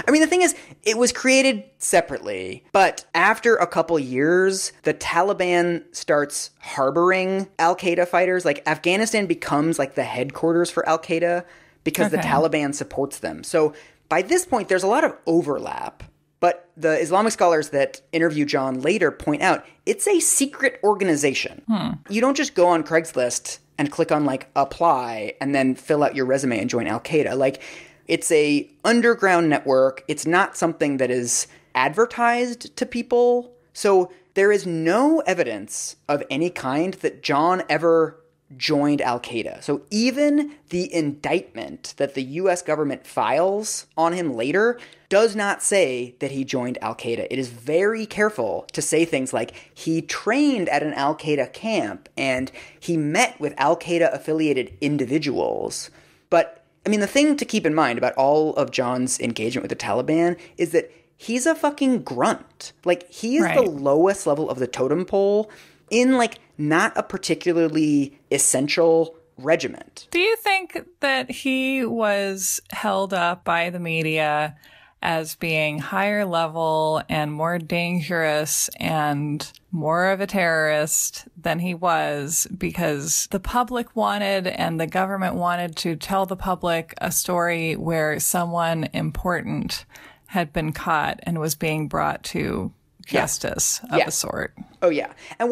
mean, the thing is, it was created separately, but after a couple years, the Taliban starts harboring Al-Qaeda fighters. Like, Afghanistan becomes like the headquarters for Al-Qaeda because the Taliban supports them. So by this point, there's a lot of overlap. But the Islamic scholars that interview John later point out it's a secret organization. You don't just go on Craigslist and click on like apply and then fill out your resume and join Al-Qaeda. Like, it's a underground network. It's not something that is advertised to people. So there is no evidence of any kind that John ever joined Al-Qaeda. So even the indictment that the U.S. government files on him later does not say that he joined Al-Qaeda. It is very careful to say things like he trained at an Al-Qaeda camp and he met with Al-Qaeda-affiliated individuals. But, I mean, the thing to keep in mind about all of John's engagement with the Taliban is that he's a fucking grunt. Like, he is the lowest level of the totem pole in, like, not a particularly essential regiment. Do you think that he was held up by the media as being higher level and more dangerous and more of a terrorist than he was because the public wanted and the government wanted to tell the public a story where someone important had been caught and was being brought to justice of a sort? Oh, yeah. And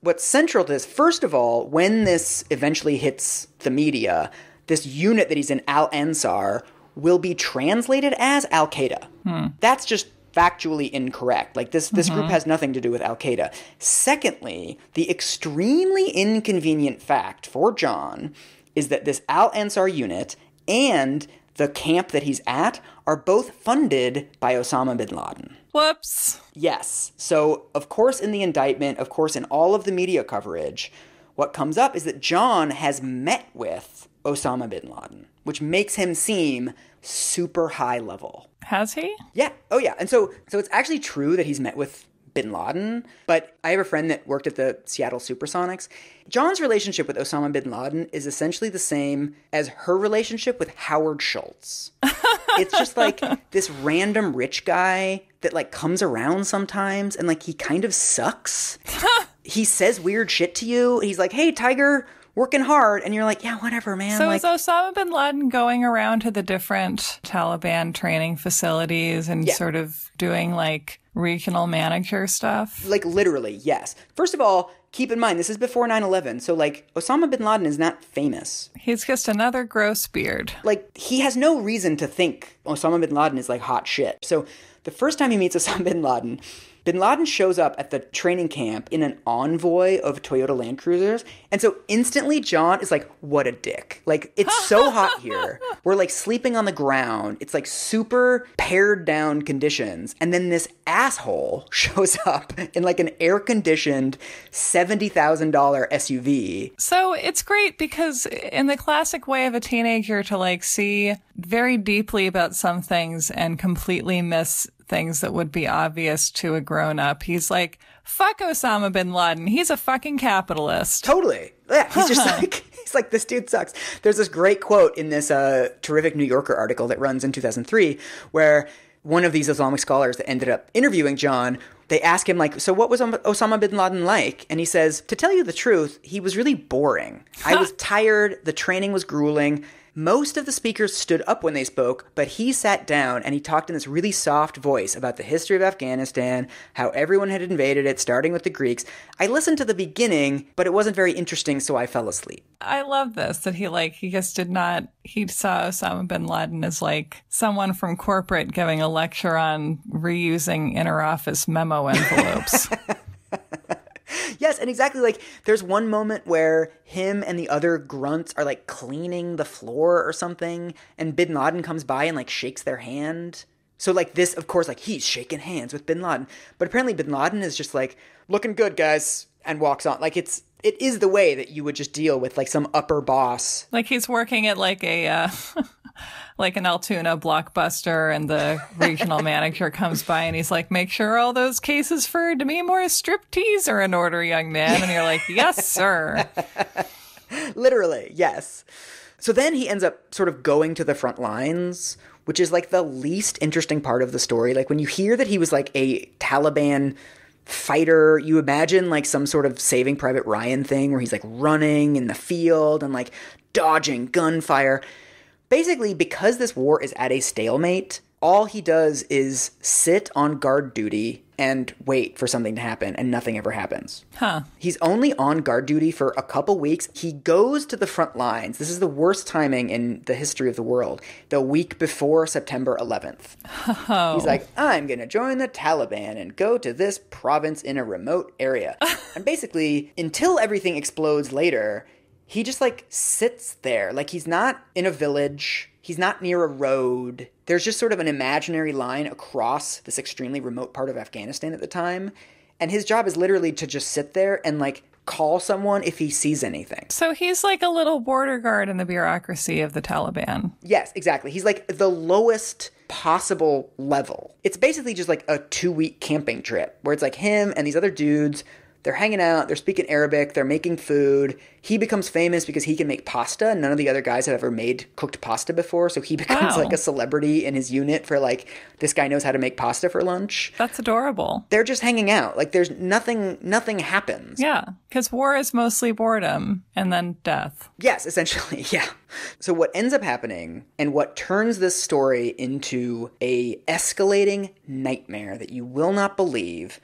what's central to this, first of all, when this eventually hits the media, this unit that he's in, Al-Ansar, will be translated as Al-Qaeda. That's just factually incorrect. Like, this group has nothing to do with Al-Qaeda. Secondly, the extremely inconvenient fact for John is that this Al-Ansar unit and the camp that he's at are both funded by Osama bin Laden. Whoops. Yes. So, of course, in the indictment, of course, in all of the media coverage, what comes up is that John has met with Osama bin Laden, which makes him seem super high level. Has he? Yeah. Oh, yeah. And so it's actually true that he's met with bin Laden, but I have a friend that worked at the Seattle Supersonics. John's relationship with Osama bin Laden is essentially the same as her relationship with Howard Schultz. It's just like this random rich guy that like comes around sometimes and like he kind of sucks. He says weird shit to you. He's like, "Hey, Tiger, working hard," and you're like, "Yeah, whatever, man." So like, is Osama bin Laden going around to the different Taliban training facilities and sort of doing like regional manager stuff? Like, literally, yes. First of all, keep in mind, this is before 9/11, so like Osama bin Laden is not famous. He's just another gross beard. Like, he has no reason to think Osama bin Laden is like hot shit. So the first time he meets Osama bin Laden shows up at the training camp in an envoy of Toyota Land Cruisers. And so instantly John is like, what a dick. Like, it's so hot here. We're like sleeping on the ground. It's like super pared down conditions. And then this asshole shows up in like an air conditioned $70,000 SUV. So it's great because in the classic way of a teenager to like see very deeply about some things and completely miss things that would be obvious to a grown-up. He's like, fuck Osama bin Laden. He's a fucking capitalist. Totally. Yeah, he's just like, he's like, this dude sucks. There's this great quote in this terrific New Yorker article that runs in 2003 where one of these Islamic scholars that ended up interviewing John, they ask him like, so what was Osama bin Laden like? And he says, to tell you the truth, he was really boring. I was tired. The training was grueling. Most of the speakers stood up when they spoke, but he sat down and he talked in this really soft voice about the history of Afghanistan, how everyone had invaded it, starting with the Greeks. I listened to the beginning, but it wasn't very interesting, so I fell asleep. I love this, that he just did not, he saw Osama bin Laden as like someone from corporate giving a lecture on reusing inter-office memo envelopes. Yes, and exactly, like, there's one moment where him and the other grunts are, like, cleaning the floor or something, and bin Laden comes by and, like, shakes their hand. So, like, this, of course, like, he's shaking hands with bin Laden. But apparently bin Laden is just, like, looking good, guys, and walks on. Like, it is the way that you would just deal with, like, some upper boss. Like, he's working at, like, a... like an Altoona Blockbuster, and the regional manager comes by and he's like, make sure all those cases for Demi Moore's striptease are in order, young man. And you're like, yes, sir. Literally, yes. So then he ends up sort of going to the front lines, which is like the least interesting part of the story. Like, when you hear that he was like a Taliban fighter, you imagine like some sort of Saving Private Ryan thing where he's like running in the field and like dodging gunfire. Basically, because this war is at a stalemate, all he does is sit on guard duty and wait for something to happen, and nothing ever happens. Huh. He's only on guard duty for a couple weeks. He goes to the front lines. This is the worst timing in the history of the world. The week before September 11th. Oh. He's like, I'm going to join the Taliban and go to this province in a remote area. And basically, until everything explodes later, he just, like, sits there. Like, he's not in a village. He's not near a road. There's just sort of an imaginary line across this extremely remote part of Afghanistan at the time. And his job is literally to just sit there and, like, call someone if he sees anything. So he's like a little border guard in the bureaucracy of the Taliban. Yes, exactly. He's like the lowest possible level. It's basically just like a 2-week camping trip where it's like him and these other dudes. They're hanging out, they're speaking Arabic, they're making food. He becomes famous because he can make pasta. None of the other guys have ever made cooked pasta before, so he becomes like a celebrity in his unit for like, this guy knows how to make pasta for lunch. That's adorable. They're just hanging out. Like there's nothing happens. Yeah, because war is mostly boredom and then death. Yes, essentially, yeah. So what ends up happening and what turns this story into a escalating nightmare that you will not believe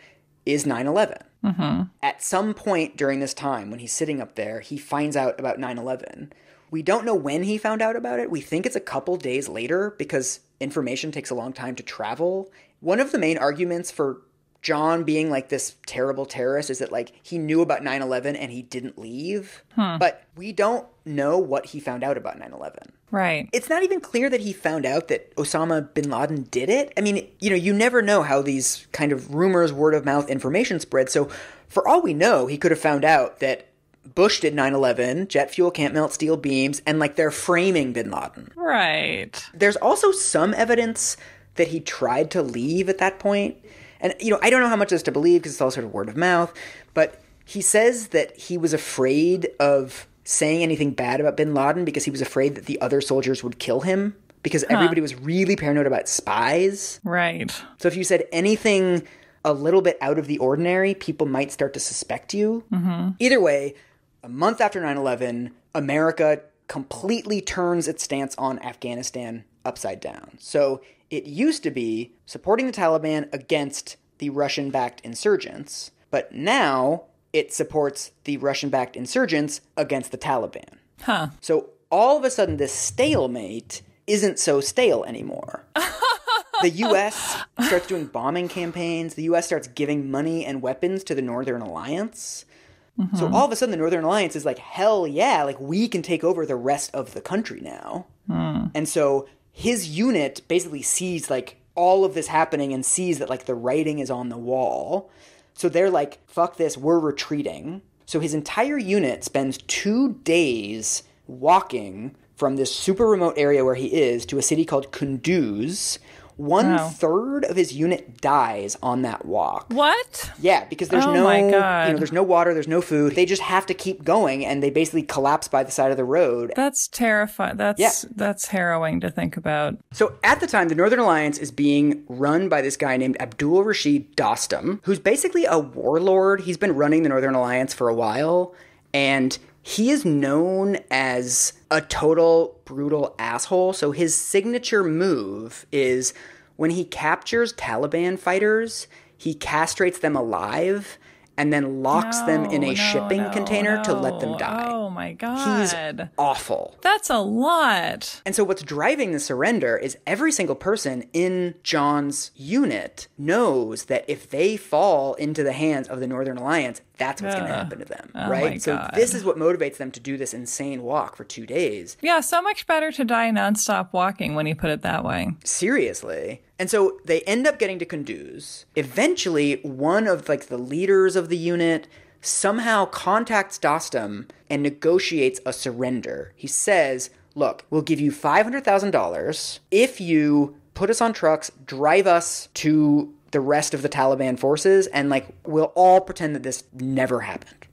is 9/11. Mm-hmm. At some point during this time, when he's sitting up there, he finds out about 9/11. We don't know when he found out about it. We think it's a couple days later because information takes a long time to travel. One of the main arguments for John being like this terrible terrorist is that like he knew about 9/11 and he didn't leave. But we don't know what he found out about 9/11. Right. It's not even clear that he found out that Osama bin Laden did it. I mean, you never know how these kind of rumors, word of mouth information spread. So for all we know, he could have found out that Bush did 9/11, jet fuel can't melt steel beams, and like they're framing bin Laden. Right. There's also some evidence that he tried to leave at that point. And, I don't know how much of this to believe because it's all sort of word of mouth, but he says that he was afraid of saying anything bad about bin Laden because he was afraid that the other soldiers would kill him because everybody was really paranoid about spies. Right. So if you said anything a little bit out of the ordinary, people might start to suspect you. Mm-hmm. Either way, a month after 9/11, America completely turns its stance on Afghanistan upside down. So it used to be supporting the Taliban against the Russian-backed insurgents, but now it supports the Russian-backed insurgents against the Taliban. Huh. So all of a sudden, this stalemate isn't so stale anymore. The U.S. starts doing bombing campaigns. The U.S. starts giving money and weapons to the Northern Alliance. Mm-hmm. So all of a sudden, the Northern Alliance is like, hell yeah, like we can take over the rest of the country now. And so his unit basically sees like all of this happening and sees that like the writing is on the wall. So they're like, fuck this, we're retreating. So his entire unit spends 2 days walking from this super remote area where he is to a city called Kunduz. 1/3 of his unit dies on that walk. What? Yeah, because there's there's no water, there's no food. They just have to keep going, and they basically collapse by the side of the road. That's terrifying. That's harrowing to think about. So at the time, the Northern Alliance is being run by this guy named Abdul Rashid Dostum, who's basically a warlord. He's been running the Northern Alliance for a while, and he is known as a total brutal asshole. So his signature move is when he captures Taliban fighters, he castrates them alive and then locks them in a shipping container to let them die. Oh my God. He's awful. That's a lot. And so what's driving the surrender is every single person in John's unit knows that if they fall into the hands of the Northern Alliance, that's what's going to happen to them, right? My so God. This is what motivates them to do this insane walk for 2 days. Yeah, so much better to die nonstop walking when you put it that way. Seriously. And so they end up getting to Kunduz. Eventually, one of like the leaders of the unit somehow contacts Dostum and negotiates a surrender. He says, look, we'll give you $500,000 if you put us on trucks, drive us to the rest of the Taliban forces, and like we'll all pretend that this never happened.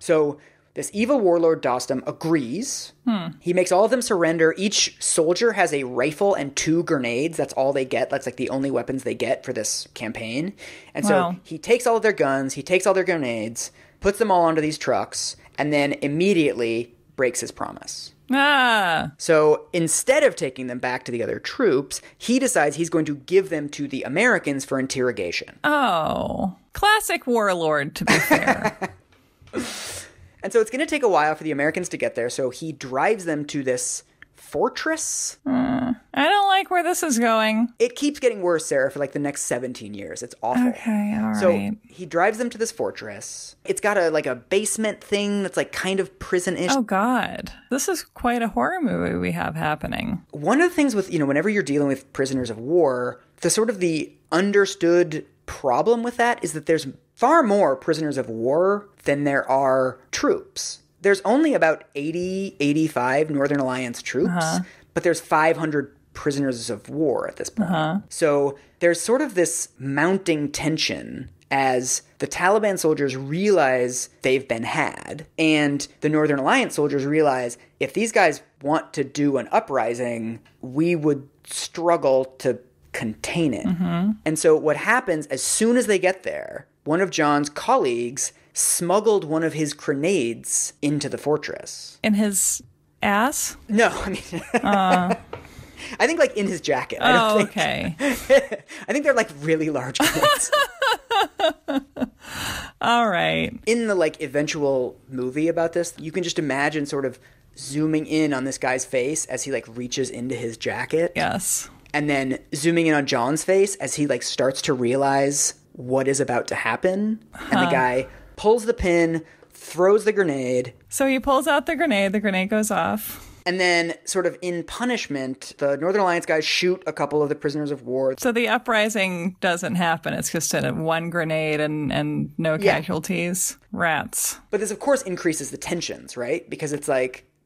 So this evil warlord Dostum agrees. He makes all of them surrender. Each soldier has a rifle and 2 grenades. That's all they get. That's like the only weapons they get for this campaign. And so he takes all of their guns, he takes all their grenades, puts them all onto these trucks, and then immediately breaks his promise. Ah. So instead of taking them back to the other troops, he decides he's going to give them to the Americans for interrogation. Oh. Classic warlord, to be fair. And so it's going to take a while for the Americans to get there, so he drives them to this fortress. I don't like where this is going. It keeps getting worse, Sarah, for like the next 17 years. It's awful. Okay, all right. So he drives them to this fortress. It's got a basement thing that's like kind of prison-ish. Oh, God. This is quite a horror movie we have happening. One of the things with, whenever you're dealing with prisoners of war, the understood problem with that is that there's far more prisoners of war than there are troops. There's only about 80, 85 Northern Alliance troops, but there's 500 prisoners of war at this point. So there's sort of this mounting tension as the Taliban soldiers realize they've been had, and the Northern Alliance soldiers realize if these guys want to do an uprising, we would struggle to contain it. And so what happens as soon as they get there, one of John's colleagues smuggled one of his grenades into the fortress. In his ass? No, I mean, I think like in his jacket. Okay. I think they're like really large grenades. All right. In the eventual movie about this, you can just imagine sort of zooming in on this guy's face as he reaches into his jacket. Yes. And then zooming in on John's face as he starts to realize what is about to happen. And the guy pulls the pin, throws the grenade. So he pulls out the grenade goes off. And then, sort of in punishment, the Northern Alliance guys shoot a couple of the prisoners of war. So the uprising doesn't happen. It's just one grenade and no casualties. Rats. But this, of course, increases the tensions, right? Because it's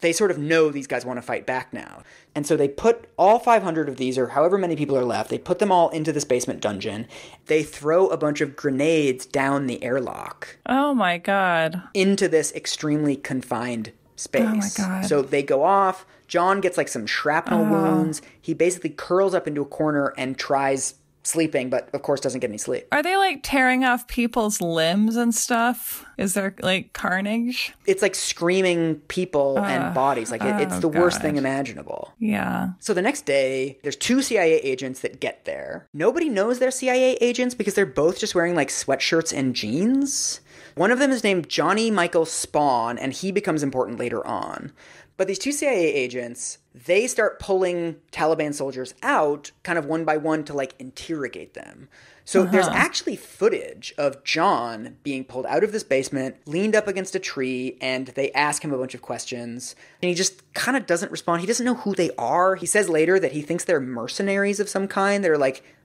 they sort of know these guys want to fight back now. And so they put all 500 of these, or however many people are left, they put them all into this basement dungeon. They throw a bunch of grenades down the airlock. Oh, my God. Into this extremely confined space. Oh, my God. So they go off. John gets some shrapnel wounds. He basically curls up into a corner and tries sleeping, but of course doesn't get any sleep. Are they tearing off people's limbs and stuff? Is there carnage? It's screaming people and bodies. It's the worst thing imaginable. Yeah. So the next day, there's 2 CIA agents that get there. Nobody knows they're CIA agents because they're both just wearing sweatshirts and jeans. One of them is named Johnny Michael Spawn, and he becomes important later on. But these 2 CIA agents, they start pulling Taliban soldiers out kind of one by one to interrogate them. So there's actually footage of John being pulled out of this basement, leaned up against a tree, and they ask him a bunch of questions. And he just kind of doesn't respond. He doesn't know who they are. He says later that he thinks they're mercenaries of some kind. They're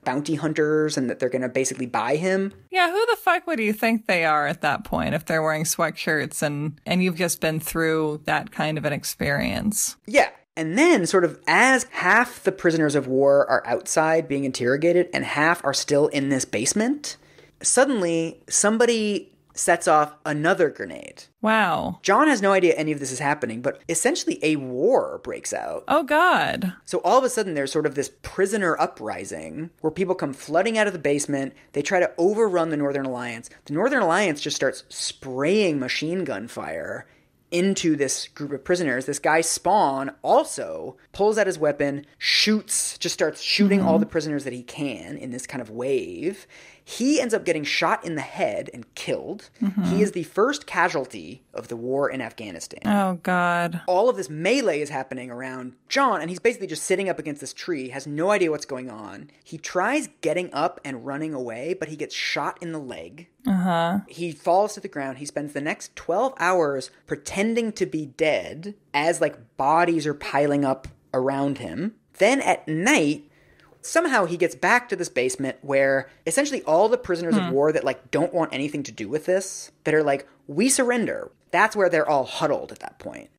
bounty hunters and that they're going to basically buy him. Yeah, who the fuck would you think they are at that point if they're wearing sweatshirts and you've just been through that kind of an experience? Yeah. And then, sort of, as half the prisoners of war are outside being interrogated and half are still in this basement, suddenly somebody sets off another grenade. Wow. John has no idea any of this is happening, but essentially a war breaks out. Oh, God. So all of a sudden there's sort of this prisoner uprising where people come flooding out of the basement. They try to overrun the Northern Alliance. The Northern Alliance just starts spraying machine gun fire into this group of prisoners. This guy Spawn also pulls out his weapon, just starts shooting all the prisoners that he can in this kind of wave. He ends up getting shot in the head and killed. He is the first casualty of the war in Afghanistan. Oh, God. All of this melee is happening around John, and he's basically just sitting up against this tree, has no idea what's going on. He tries getting up and running away, but he gets shot in the leg. He falls to the ground. He spends the next 12 hours pretending to be dead as bodies are piling up around him. Then at night, somehow he gets back to this basement where essentially all the prisoners of war that don't want anything to do with this, that are we surrender. That's where they're all huddled at that point.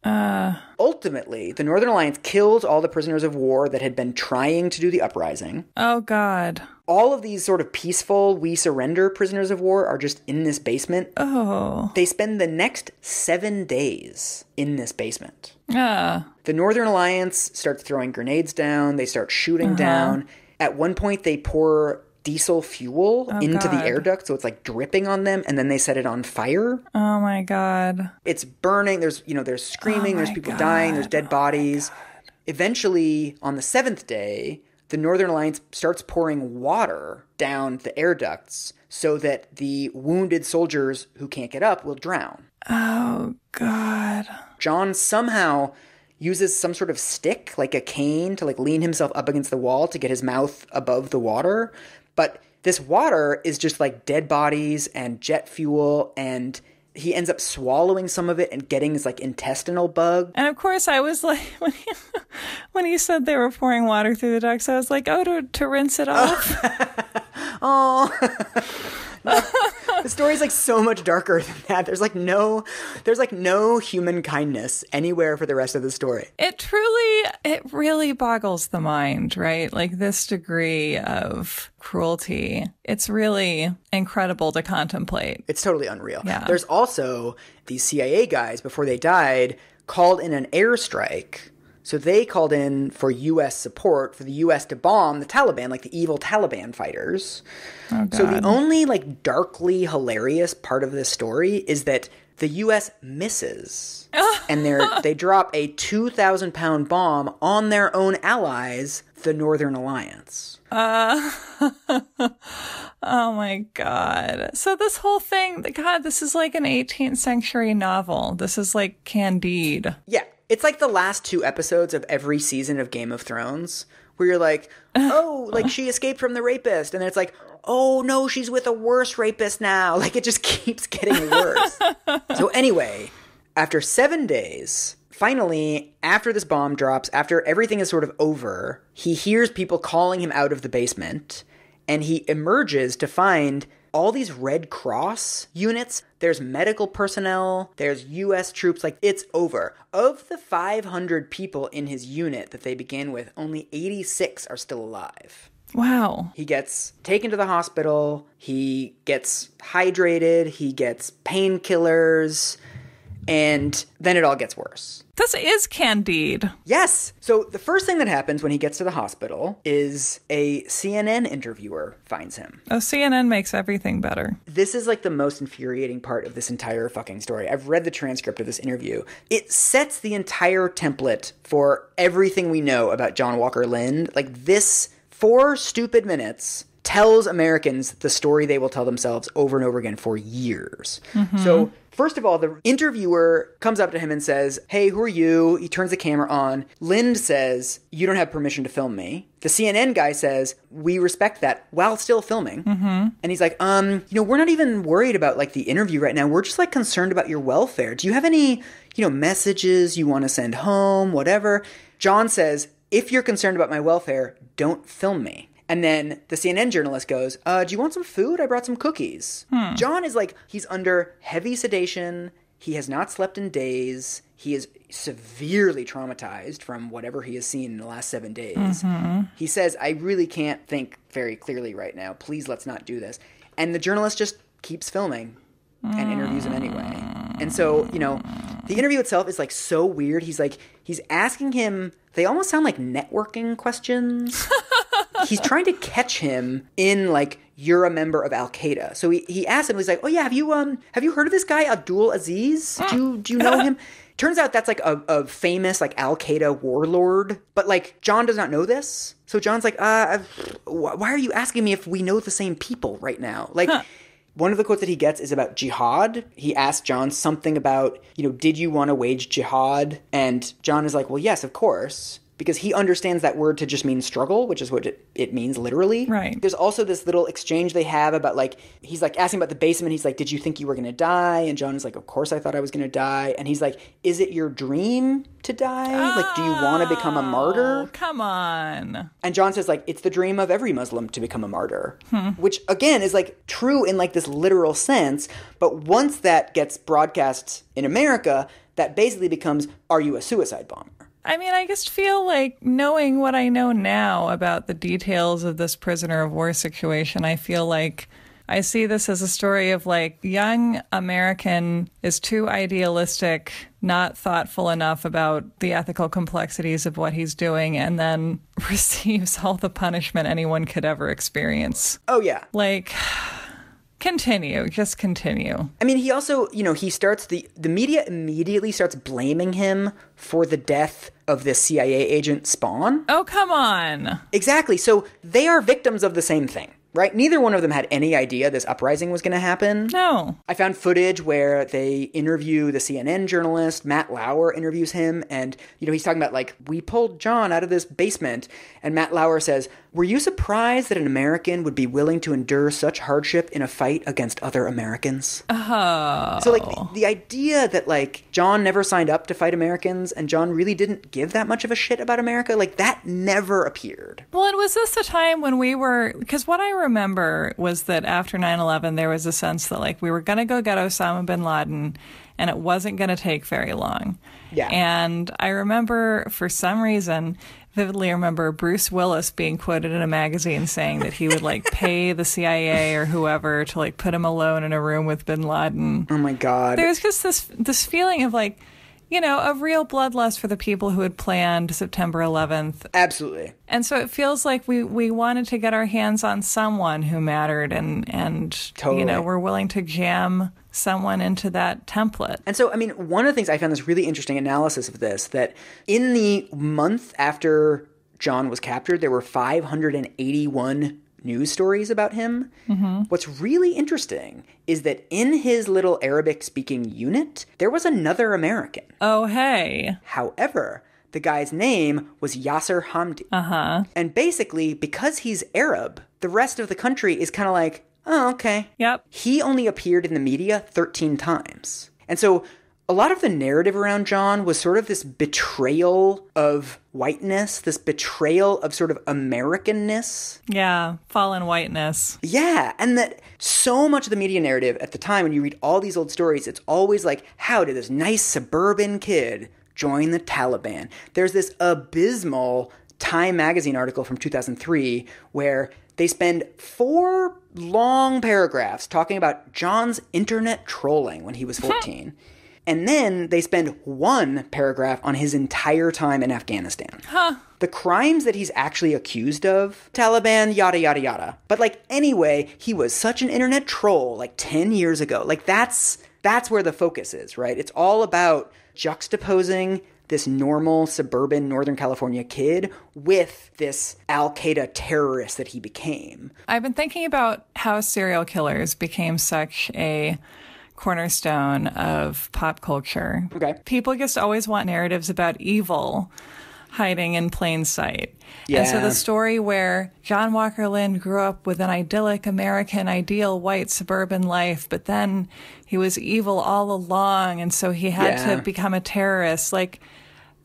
Ultimately, the Northern Alliance kills all the prisoners of war that had been trying to do the uprising. Oh, God. All of these sort of peaceful, we surrender prisoners of war are just in this basement. Oh. They spend the next 7 days in this basement. The Northern Alliance starts throwing grenades down. They start shooting down. At one point, they pour diesel fuel into the air duct, so it's like dripping on them, and then they set it on fire. Oh my God. It's burning. There's screaming, there's people dying, there's dead bodies. Eventually, on the 7th day, the Northern Alliance starts pouring water down the air ducts so that the wounded soldiers who can't get up will drown. Oh, God. John somehow uses some sort of stick, like a cane, to like lean himself up against the wall to get his mouth above the water. But this water is just like dead bodies and jet fuel, and he ends up swallowing some of it and getting his like intestinal bug. And of course, I was like, when he said they were pouring water through the ducts, I was like, oh, to rinse it off. Oh. The story's like so much darker than that. There's like no human kindness anywhere for the rest of the story. It really boggles the mind, right? Like this degree of cruelty. It's really incredible to contemplate. It's totally unreal. Yeah. There's also these CIA guys, before they died, called in an airstrike. So they called in for U.S. support, for the U.S. to bomb the Taliban, like the evil Taliban fighters. Oh, God. So the only like darkly hilarious part of this story is that the U.S. misses. And they drop a 2,000-pound bomb on their own allies, the Northern Alliance. Oh my God. So this whole thing, God, this is like an 18th century novel. This is like Candide. Yeah. It's like the last 2 episodes of every season of Game of Thrones, where you're like, oh, like she escaped from the rapist. And then it's like, oh no, she's with a worse rapist now. Like it just keeps getting worse. So anyway, after 7 days, finally, after this bomb drops, after everything is sort of over, he hears people calling him out of the basement, and he emerges to find all these Red Cross units. There's medical personnel, there's U.S. troops, like it's over. Of the 500 people in his unit that they began with, only 86 are still alive. Wow. He gets taken to the hospital, he gets hydrated, he gets painkillers, and then it all gets worse. This is Candide. Yes. So the first thing that happens when he gets to the hospital is a CNN interviewer finds him. Oh, CNN makes everything better. This is like the most infuriating part of this entire fucking story. I've read the transcript of this interview. It sets the entire template for everything we know about John Walker Lindh. Like this 4 stupid minutes tells Americans the story they will tell themselves over and over again for years. Mm-hmm. So first of all, the interviewer comes up to him and says, hey, who are you? He turns the camera on. Lindh says, you don't have permission to film me. The CNN guy says, we respect that, while still filming. Mm-hmm. And he's like, we're not even worried about like the interview right now. We're just like concerned about your welfare. Do you have any, messages you want to send home, whatever? John says, if you're concerned about my welfare, don't film me. And then the CNN journalist goes, do you want some food? I brought some cookies. John is like, he's under heavy sedation. He has not slept in days. He is severely traumatized from whatever he has seen in the last 7 days. Mm-hmm. He says, I really can't think very clearly right now. Please, let's not do this. And the journalist just keeps filming and interviews him anyway. And so, the interview itself is like so weird. He's asking him, they almost sound like networking questions. He's trying to catch him in like, you're a member of Al-Qaeda. So he asks him, he's like, oh yeah, have you heard of this guy, Abdul Aziz? Do you know him? Turns out that's like a famous like Al-Qaeda warlord. But like, John does not know this. So John's like, why are you asking me if we know the same people right now? Like, one of the quotes that he gets is about jihad. He asked John something about, did you want to wage jihad? And John is like, well, yes, of course. Because he understands that word to just mean struggle, which is what it means literally. Right. There's also this little exchange they have about like, he's like asking about the basement. He's like, did you think you were going to die? And John is like, of course I thought I was going to die. And he's like, is it your dream to die? Like, do you want to become a martyr? Come on. And John says like, it's the dream of every Muslim to become a martyr. Which again is like true in like this literal sense. But once that gets broadcast in America, that basically becomes, are you a suicide bomber? I mean, I just feel like knowing what I know now about the details of this prisoner of war situation, I feel like I see this as a story of like young American is too idealistic, not thoughtful enough about the ethical complexities of what he's doing, and then receives all the punishment anyone could ever experience. Oh, yeah. Like, just continue. I mean, he also, he starts, the media immediately starts blaming him for the death of this CIA agent Spawn. Oh, come on. Exactly. So they are victims of the same thing. Right? Neither one of them had any idea this uprising was going to happen. No. I found footage where they interview the CNN journalist. Matt Lauer interviews him. And, he's talking about, like, we pulled John out of this basement. And Matt Lauer says, were you surprised that an American would be willing to endure such hardship in a fight against other Americans? Oh. So, like, the idea that, like, John never signed up to fight Americans and John really didn't give that much of a shit about America, like, that never appeared. Well, and was this the time when we were... Because what I remember was that after 9/11, there was a sense that, like, we were going to go get Osama bin Laden, and it wasn't going to take very long. Yeah. And I remember, for some reason, vividly remember Bruce Willis being quoted in a magazine saying that he would, like, pay the CIA or whoever to, like, put him alone in a room with bin Laden. Oh, my God. There's just this feeling of, like, of real bloodlust for the people who had planned September 11th. Absolutely. And so it feels like we wanted to get our hands on someone who mattered and totally. We're willing to jam someone into that template. And so, I mean, one of the things I found this really interesting analysis of this, that in the month after John was captured, there were 581 news stories about him. Mm-hmm. What's really interesting is that in his little Arabic-speaking unit, there was another American. Oh, hey. However, the guy's name was Yasser Hamdi. Uh-huh. And basically, because he's Arab, the rest of the country is kind of like, oh, okay. Yep. He only appeared in the media 13 times. And so a lot of the narrative around John was sort of this betrayal of whiteness, this betrayal of sort of Americanness. Yeah, fallen whiteness. Yeah, and that so much of the media narrative at the time, when you read all these old stories, it's always like, how did this nice suburban kid join the Taliban? There's this abysmal Time magazine article from 2003 where they spend 4 long paragraphs talking about John's internet trolling when he was 14. And then they spend 1 paragraph on his entire time in Afghanistan. Huh. The crimes that he's actually accused of, Taliban, yada, yada, yada. But, like, anyway, he was such an internet troll, like, 10 years ago. Like, that's where the focus is, right? It's all about juxtaposing this normal suburban Northern California kid with this Al-Qaeda terrorist that he became. I've been thinking about how serial killers became such a cornerstone of pop culture. Okay. People just always want narratives about evil hiding in plain sight. Yeah. And so the story where John Walker Lindh grew up with an idyllic American ideal white suburban life, but then he was evil all along, and so he had to become a terrorist. Like,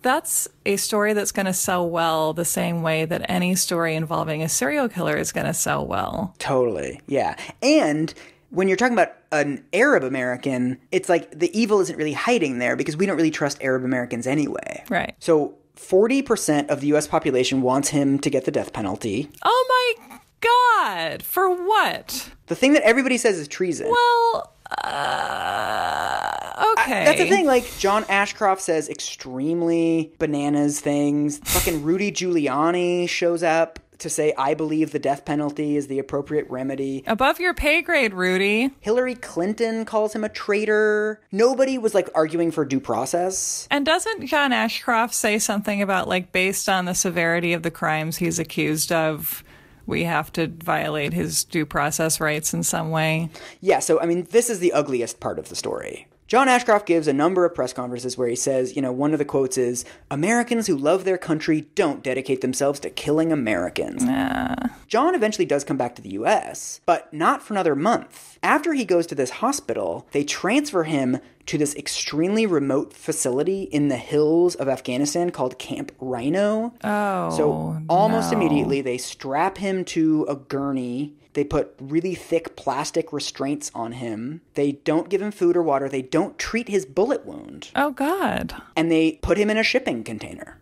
that's a story that's going to sell well the same way that any story involving a serial killer is going to sell well. Totally. Yeah. And when you're talking about an Arab American, it's like the evil isn't really hiding there because we don't really trust Arab Americans anyway. Right. So 40% of the U.S. population wants him to get the death penalty. Oh my God. For what? The thing that everybody says is treason. Well, okay. That's the thing. Like, John Ashcroft says extremely bananas things. Fucking Rudy Giuliani shows up to say, I believe the death penalty is the appropriate remedy. Above your pay grade, Rudy. Hillary Clinton calls him a traitor. Nobody was, like, arguing for due process. And doesn't John Ashcroft say something about, like, based on the severity of the crimes he's accused of, we have to violate his due process rights in some way? Yeah, so, I mean, this is the ugliest part of the story. John Ashcroft gives a number of press conferences where he says, one of the quotes is, Americans who love their country don't dedicate themselves to killing Americans. John eventually does come back to the U.S., but not for another month. After he goes to this hospital, they transfer him to this extremely remote facility in the hills of Afghanistan called Camp Rhino. Oh, so almost immediately, they strap him to a gurney. They put really thick plastic restraints on him. They don't give him food or water. They don't treat his bullet wound. Oh, God. And they put him in a shipping container.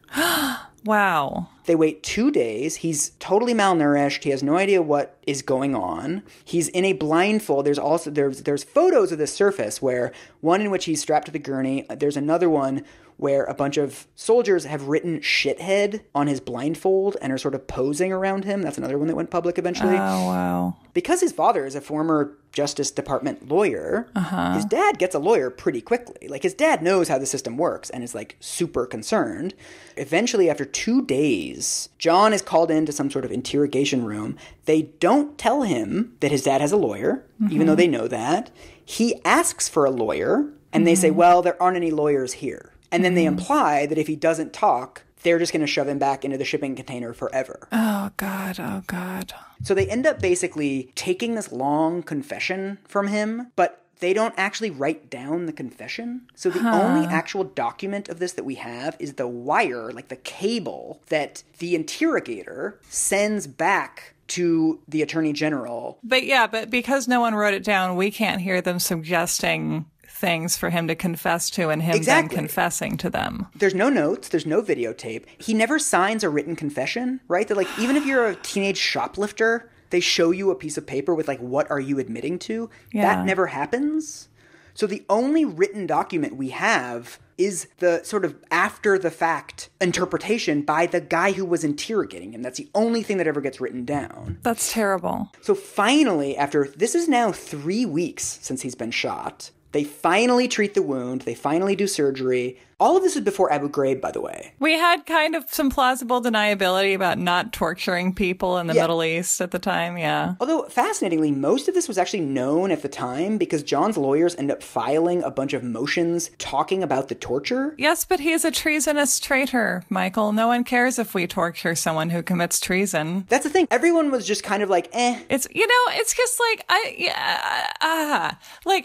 Wow. They wait 2 days. He's totally malnourished. He has no idea what is going on. He's in a blindfold. There's also there's photos of this surface where one in which he's strapped to the gurney. There's another one where a bunch of soldiers have written shithead on his blindfold and are sort of posing around him. That's another one that went public eventually. Oh, wow. Because his father is a former Justice Department lawyer, his dad gets a lawyer pretty quickly. Like, his dad knows how the system works and is, like, super concerned. Eventually, after 2 days, John is called into some sort of interrogation room. They don't tell him that his dad has a lawyer, even though they know that. He asks for a lawyer, and they say, well, there aren't any lawyers here. And then they imply that if he doesn't talk, they're just going to shove him back into the shipping container forever. Oh, God. Oh, God. So they end up basically taking this long confession from him, but they don't actually write down the confession. So the only actual document of this that we have is the wire, like the cable, that the interrogator sends back to the attorney general. But because no one wrote it down, we can't hear them suggesting things for him to confess to and him then confessing to them. There's no notes. There's no videotape. He never signs a written confession, right? That, like, even if you're a teenage shoplifter, they show you a piece of paper with, like, what are you admitting to? Yeah. That never happens. So the only written document we have is the sort of after-the-fact interpretation by the guy who was interrogating him. That's the only thing that ever gets written down. That's terrible. So finally, after this is now 3 weeks since he's been shot, they finally treat the wound. They finally do surgery. All of this is before Abu Ghraib, by the way. We had kind of some plausible deniability about not torturing people in the Middle East at the time, yeah. Although, fascinatingly, most of this was actually known at the time because John's lawyers end up filing a bunch of motions talking about the torture. Yes, but he is a treasonous traitor, Michael. No one cares if we torture someone who commits treason. That's the thing. Everyone was just kind of like, eh. It's, it's just like,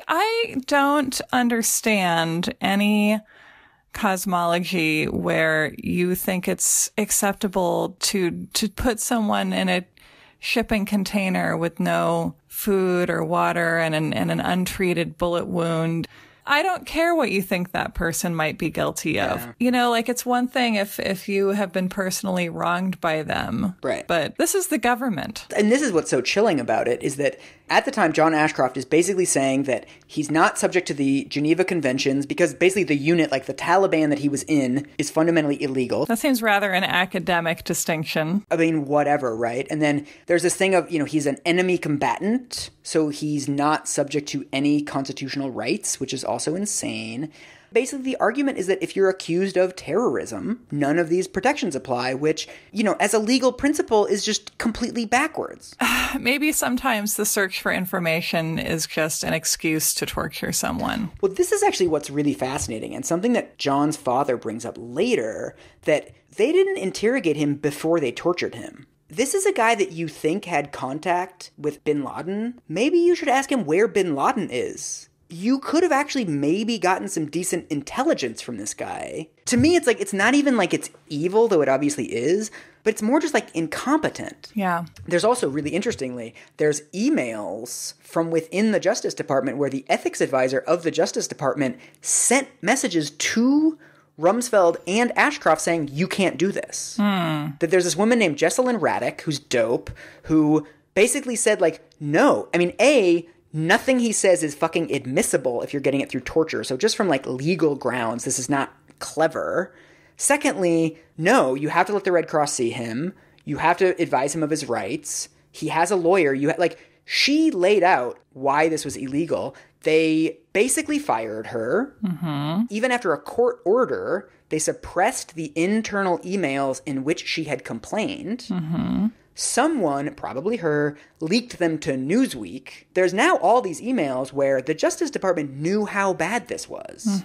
I don't understand any cosmology where you think it's acceptable to put someone in a shipping container with no food or water and an untreated bullet wound. I don't care what you think that person might be guilty of. Yeah. It's one thing if you have been personally wronged by them. Right. But this is the government. And this is what's so chilling about it, is that at the time, John Ashcroft is basically saying that he's not subject to the Geneva Conventions because basically the unit, like the Taliban that he was in, is fundamentally illegal. That seems rather an academic distinction. I mean, whatever, right? And then there's this thing of, he's an enemy combatant, so he's not subject to any constitutional rights, which is also insane. Basically, the argument is that if you're accused of terrorism, none of these protections apply, which, as a legal principle is just completely backwards. Maybe sometimes the search for information is just an excuse to torture someone. Well, this is actually what's really fascinating, and something that John's father brings up later, that they didn't interrogate him before they tortured him. This is a guy that you think had contact with bin Laden. Maybe you should ask him where bin Laden is. You could have actually maybe gotten some decent intelligence from this guy. To me, it's like, it's not even like it's evil, though it obviously is, but it's more just like incompetent. Yeah. There's also, really interestingly, there's emails from within the Justice Department where the ethics advisor of the Justice Department sent messages to Rumsfeld and Ashcroft saying, you can't do this. That there's this woman named Jessalyn Raddick, who's dope, who basically said, like, no. I mean, nothing he says is fucking admissible if you're getting it through torture. So just from, like, legal grounds, this is not clever. Secondly, no, you have to let the Red Cross see him. You have to advise him of his rights. He has a lawyer. She laid out why this was illegal. They basically fired her. Mm-hmm. Even after a court order, they suppressed the internal emails in which she had complained. Mm-hmm. Someone, probably her, leaked them to Newsweek. There's now all these emails where the Justice Department knew how bad this was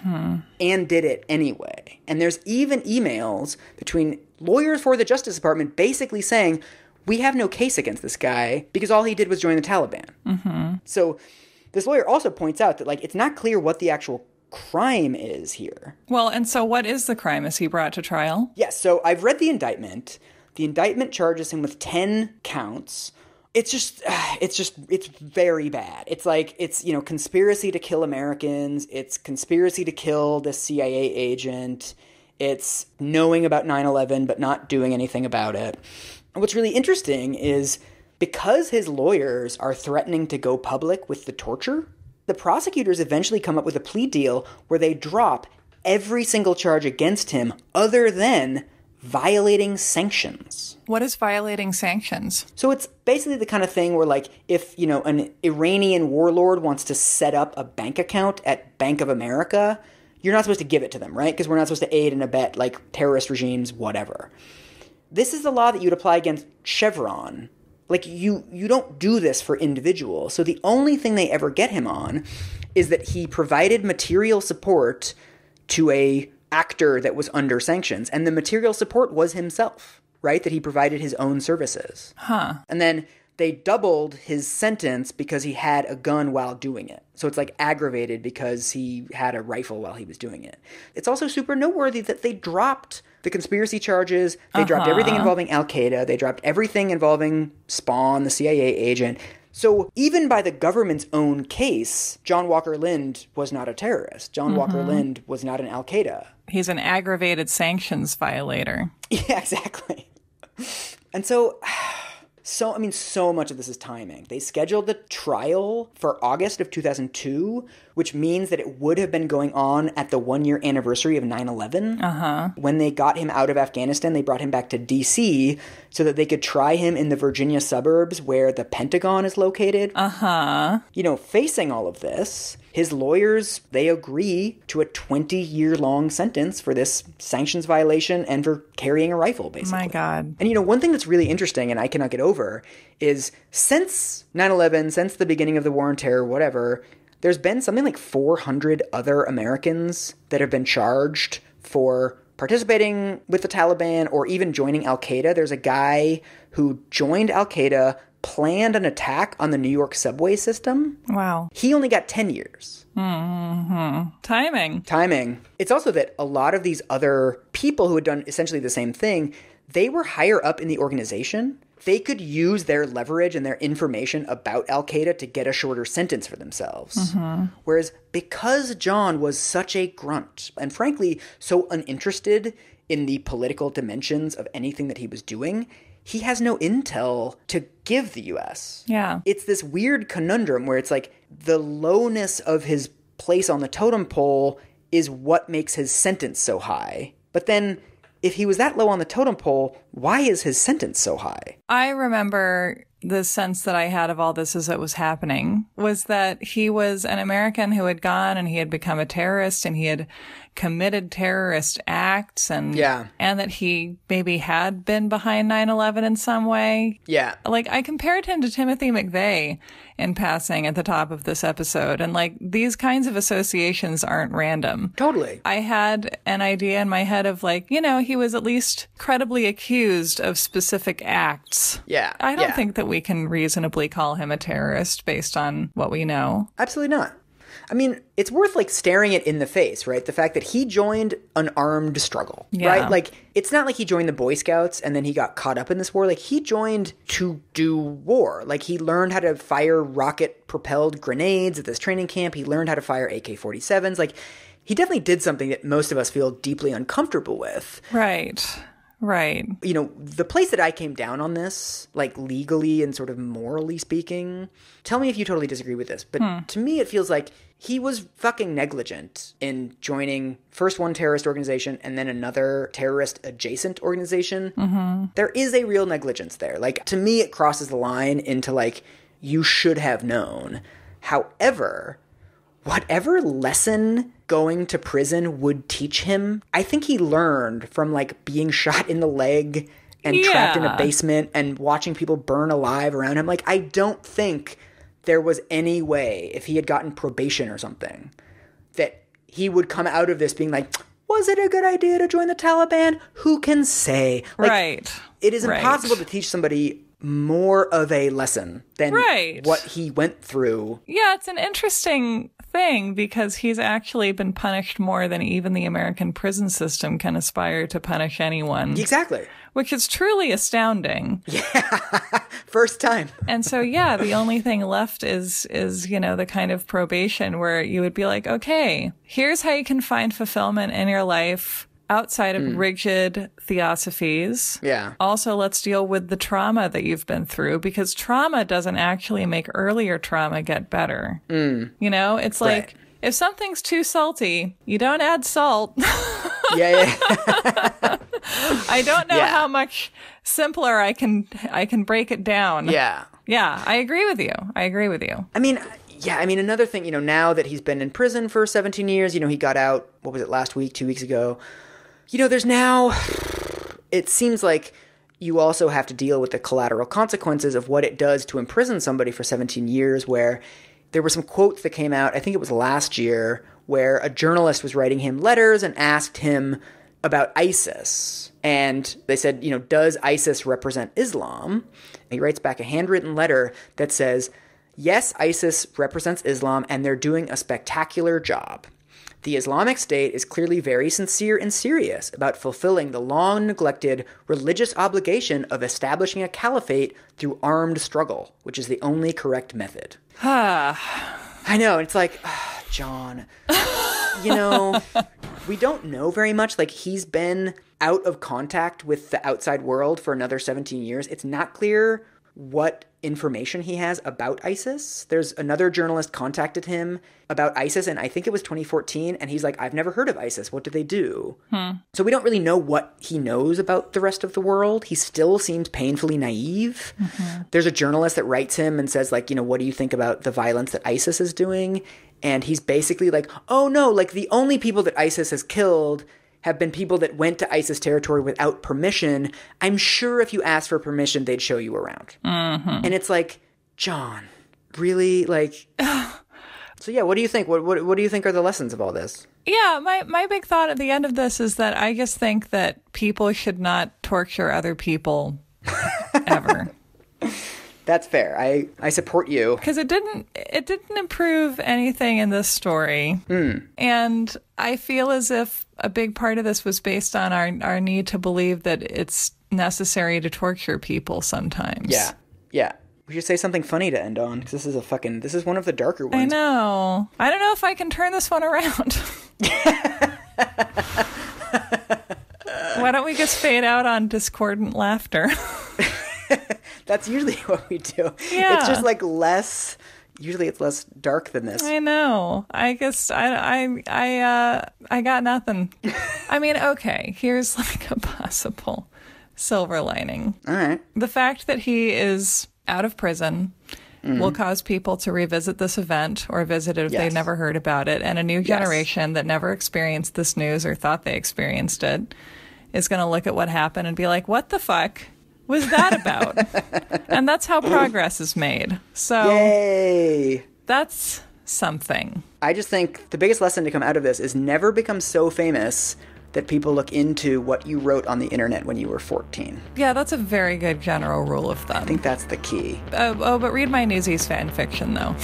and did it anyway. And there's even emails between lawyers for the Justice Department basically saying, we have no case against this guy because all he did was join the Taliban. Mm-hmm. So this lawyer also points out that, like, it's not clear what the actual crime is here. Well, and so what is the crime? Is he brought to trial? Yes, so I've read the indictment. The indictment charges him with 10 counts. It's very bad. It's conspiracy to kill Americans. It's conspiracy to kill the CIA agent. It's knowing about 9/11 but not doing anything about it. And what's really interesting is because his lawyers are threatening to go public with the torture, the prosecutors eventually come up with a plea deal where they drop every single charge against him other than violating sanctions. What is violating sanctions? So it's basically the kind of thing where, like, if, an Iranian warlord wants to set up a bank account at Bank of America, you're not supposed to give it to them, right? Because we're not supposed to aid and abet, like, terrorist regimes, whatever. This is the law that you'd apply against Chevron. Like, you don't do this for individuals. So the only thing they ever get him on is that he provided material support to a actor that was under sanctions. And the material support was himself, right? That he provided his own services. Huh. And then they doubled his sentence because he had a gun while doing it. So it's like aggravated because he had a rifle while he was doing it. It's also super noteworthy that they dropped the conspiracy charges. They dropped everything involving Al-Qaeda. They dropped everything involving Spawn, the CIA agent. So even by the government's own case, John Walker Lindh was not a terrorist. John Walker Lindh was not an Al-Qaeda. He's an aggravated sanctions violator. Yeah, exactly. And so much of this is timing. They scheduled the trial for August of 2002, which means that it would have been going on at the 1-year anniversary of 9/11. When they got him out of Afghanistan, they brought him back to D.C. so that they could try him in the Virginia suburbs where the Pentagon is located. Facing all of this, his lawyers, they agree to a 20-year-long sentence for this sanctions violation and for carrying a rifle, basically. My God. And, one thing that's really interesting, and I cannot get over, is since 9/11, since the beginning of the war on terror, whatever, there's been something like 400 other Americans that have been charged for participating with the Taliban or even joining Al-Qaeda. There's a guy who joined Al-Qaeda, planned an attack on the New York subway system. Wow. He only got 10 years. Timing. It's also that a lot of these other people who had done essentially the same thing, they were higher up in the organization. They could use their leverage and their information about Al-Qaeda to get a shorter sentence for themselves. Whereas because John was such a grunt and frankly so uninterested in the political dimensions of anything that he was doing, he has no intel to give the U.S. Yeah. It's this weird conundrum where it's like the lowness of his place on the totem pole is what makes his sentence so high. But then if he was that low on the totem pole, why is his sentence so high? I remember the sense that I had of all this as it was happening was that he was an American who had gone and he had become a terrorist and he had committed terrorist acts and that he maybe had been behind 9/11 in some way. Yeah. Like, I compared him to Timothy McVeigh in passing at the top of this episode. And like, these kinds of associations aren't random. Totally. I had an idea in my head of like, he was at least credibly accused of specific acts. Yeah. I don't think that we can reasonably call him a terrorist based on what we know. Absolutely not. I mean, it's worth like staring it in the face, right? The fact that he joined an armed struggle, right? Like, it's not like he joined the Boy Scouts and then he got caught up in this war. Like, he joined to do war. Like, he learned how to fire rocket-propelled grenades at this training camp. He learned how to fire AK-47s. Like, he definitely did something that most of us feel deeply uncomfortable with. Right. The place that I came down on this, like legally and sort of morally speaking, tell me if you totally disagree with this, but to me it feels like he was fucking negligent in joining first one terrorist organization and then another terrorist adjacent organization. There is a real negligence there. Like, to me it crosses the line into like, you should have known. However, whatever lesson going to prison would teach him, I think he learned from like being shot in the leg and trapped in a basement and watching people burn alive around him. Like, I don't think there was any way, if he had gotten probation or something, that he would come out of this being like, was it a good idea to join the Taliban? Who can say? Like, right. It is impossible to teach somebody more of a lesson than what he went through. Yeah, it's an interesting thing because he's actually been punished more than even the American prison system can aspire to punish anyone. Exactly. Which is truly astounding. Yeah. First time. And so, yeah, the only thing left is, the kind of probation where you would be like, okay, here's how you can find fulfillment in your life outside of rigid theosophies. Yeah. Also, let's deal with the trauma that you've been through, because trauma doesn't actually make earlier trauma get better. You know, it's like, Right. if something's too salty, you don't add salt. Yeah. I don't know Yeah. how much simpler I can break it down. Yeah. Yeah, I agree with you. I mean, another thing, now that he's been in prison for 17 years, he got out, what was it, last week, 2 weeks ago? There's now, it seems like you also have to deal with the collateral consequences of what it does to imprison somebody for 17 years, where there were some quotes that came out, I think it was last year, where a journalist was writing him letters and asked him about ISIS. And they said, does ISIS represent Islam? And he writes back a handwritten letter that says, yes, ISIS represents Islam, and they're doing a spectacular job. The Islamic State is clearly very sincere and serious about fulfilling the long-neglected religious obligation of establishing a caliphate through armed struggle, which is the only correct method. I know, it's like, John, we don't know very much. Like, he's been out of contact with the outside world for another 17 years. It's not clear what information he has about ISIS. There's another journalist contacted him about ISIS, and I think it was 2014, and he's like, I've never heard of ISIS. What do they do? So we don't really know what he knows about the rest of the world. He still seems painfully naive. There's a journalist that writes him and says, like, what do you think about the violence that ISIS is doing? And he's basically like, oh no, like the only people that ISIS has killed have been people that went to ISIS territory without permission. I'm sure if you asked for permission, they'd show you around. And it's like, John, really? Like, so yeah, what do you think? What do you think are the lessons of all this? Yeah, my big thought at the end of this is that I just think that people should not torture other people ever. That's fair. I support you. Because it didn't improve anything in this story. And I feel as if a big part of this was based on our need to believe that it's necessary to torture people sometimes. Yeah. We should say something funny to end on, because this is one of the darker ones. I know. I don't know if I can turn this one around. Why don't we just fade out on discordant laughter? That's usually what we do. Yeah. It's just like less. Usually it's less dark than this. I know. I guess I got nothing. I mean, okay, here's like a possible silver lining. All right. The fact that he is out of prison will cause people to revisit this event or visit it if they never heard about it. And a new generation that never experienced this news or thought they experienced it is going to look at what happened and be like, what the fuck was that about? And that's how progress is made. So Yay! That's something. I just think the biggest lesson to come out of this is never become so famous that people look into what you wrote on the internet when you were 14. Yeah, that's a very good general rule of thumb. I think that's the key. But read my Newsies fan fiction, though.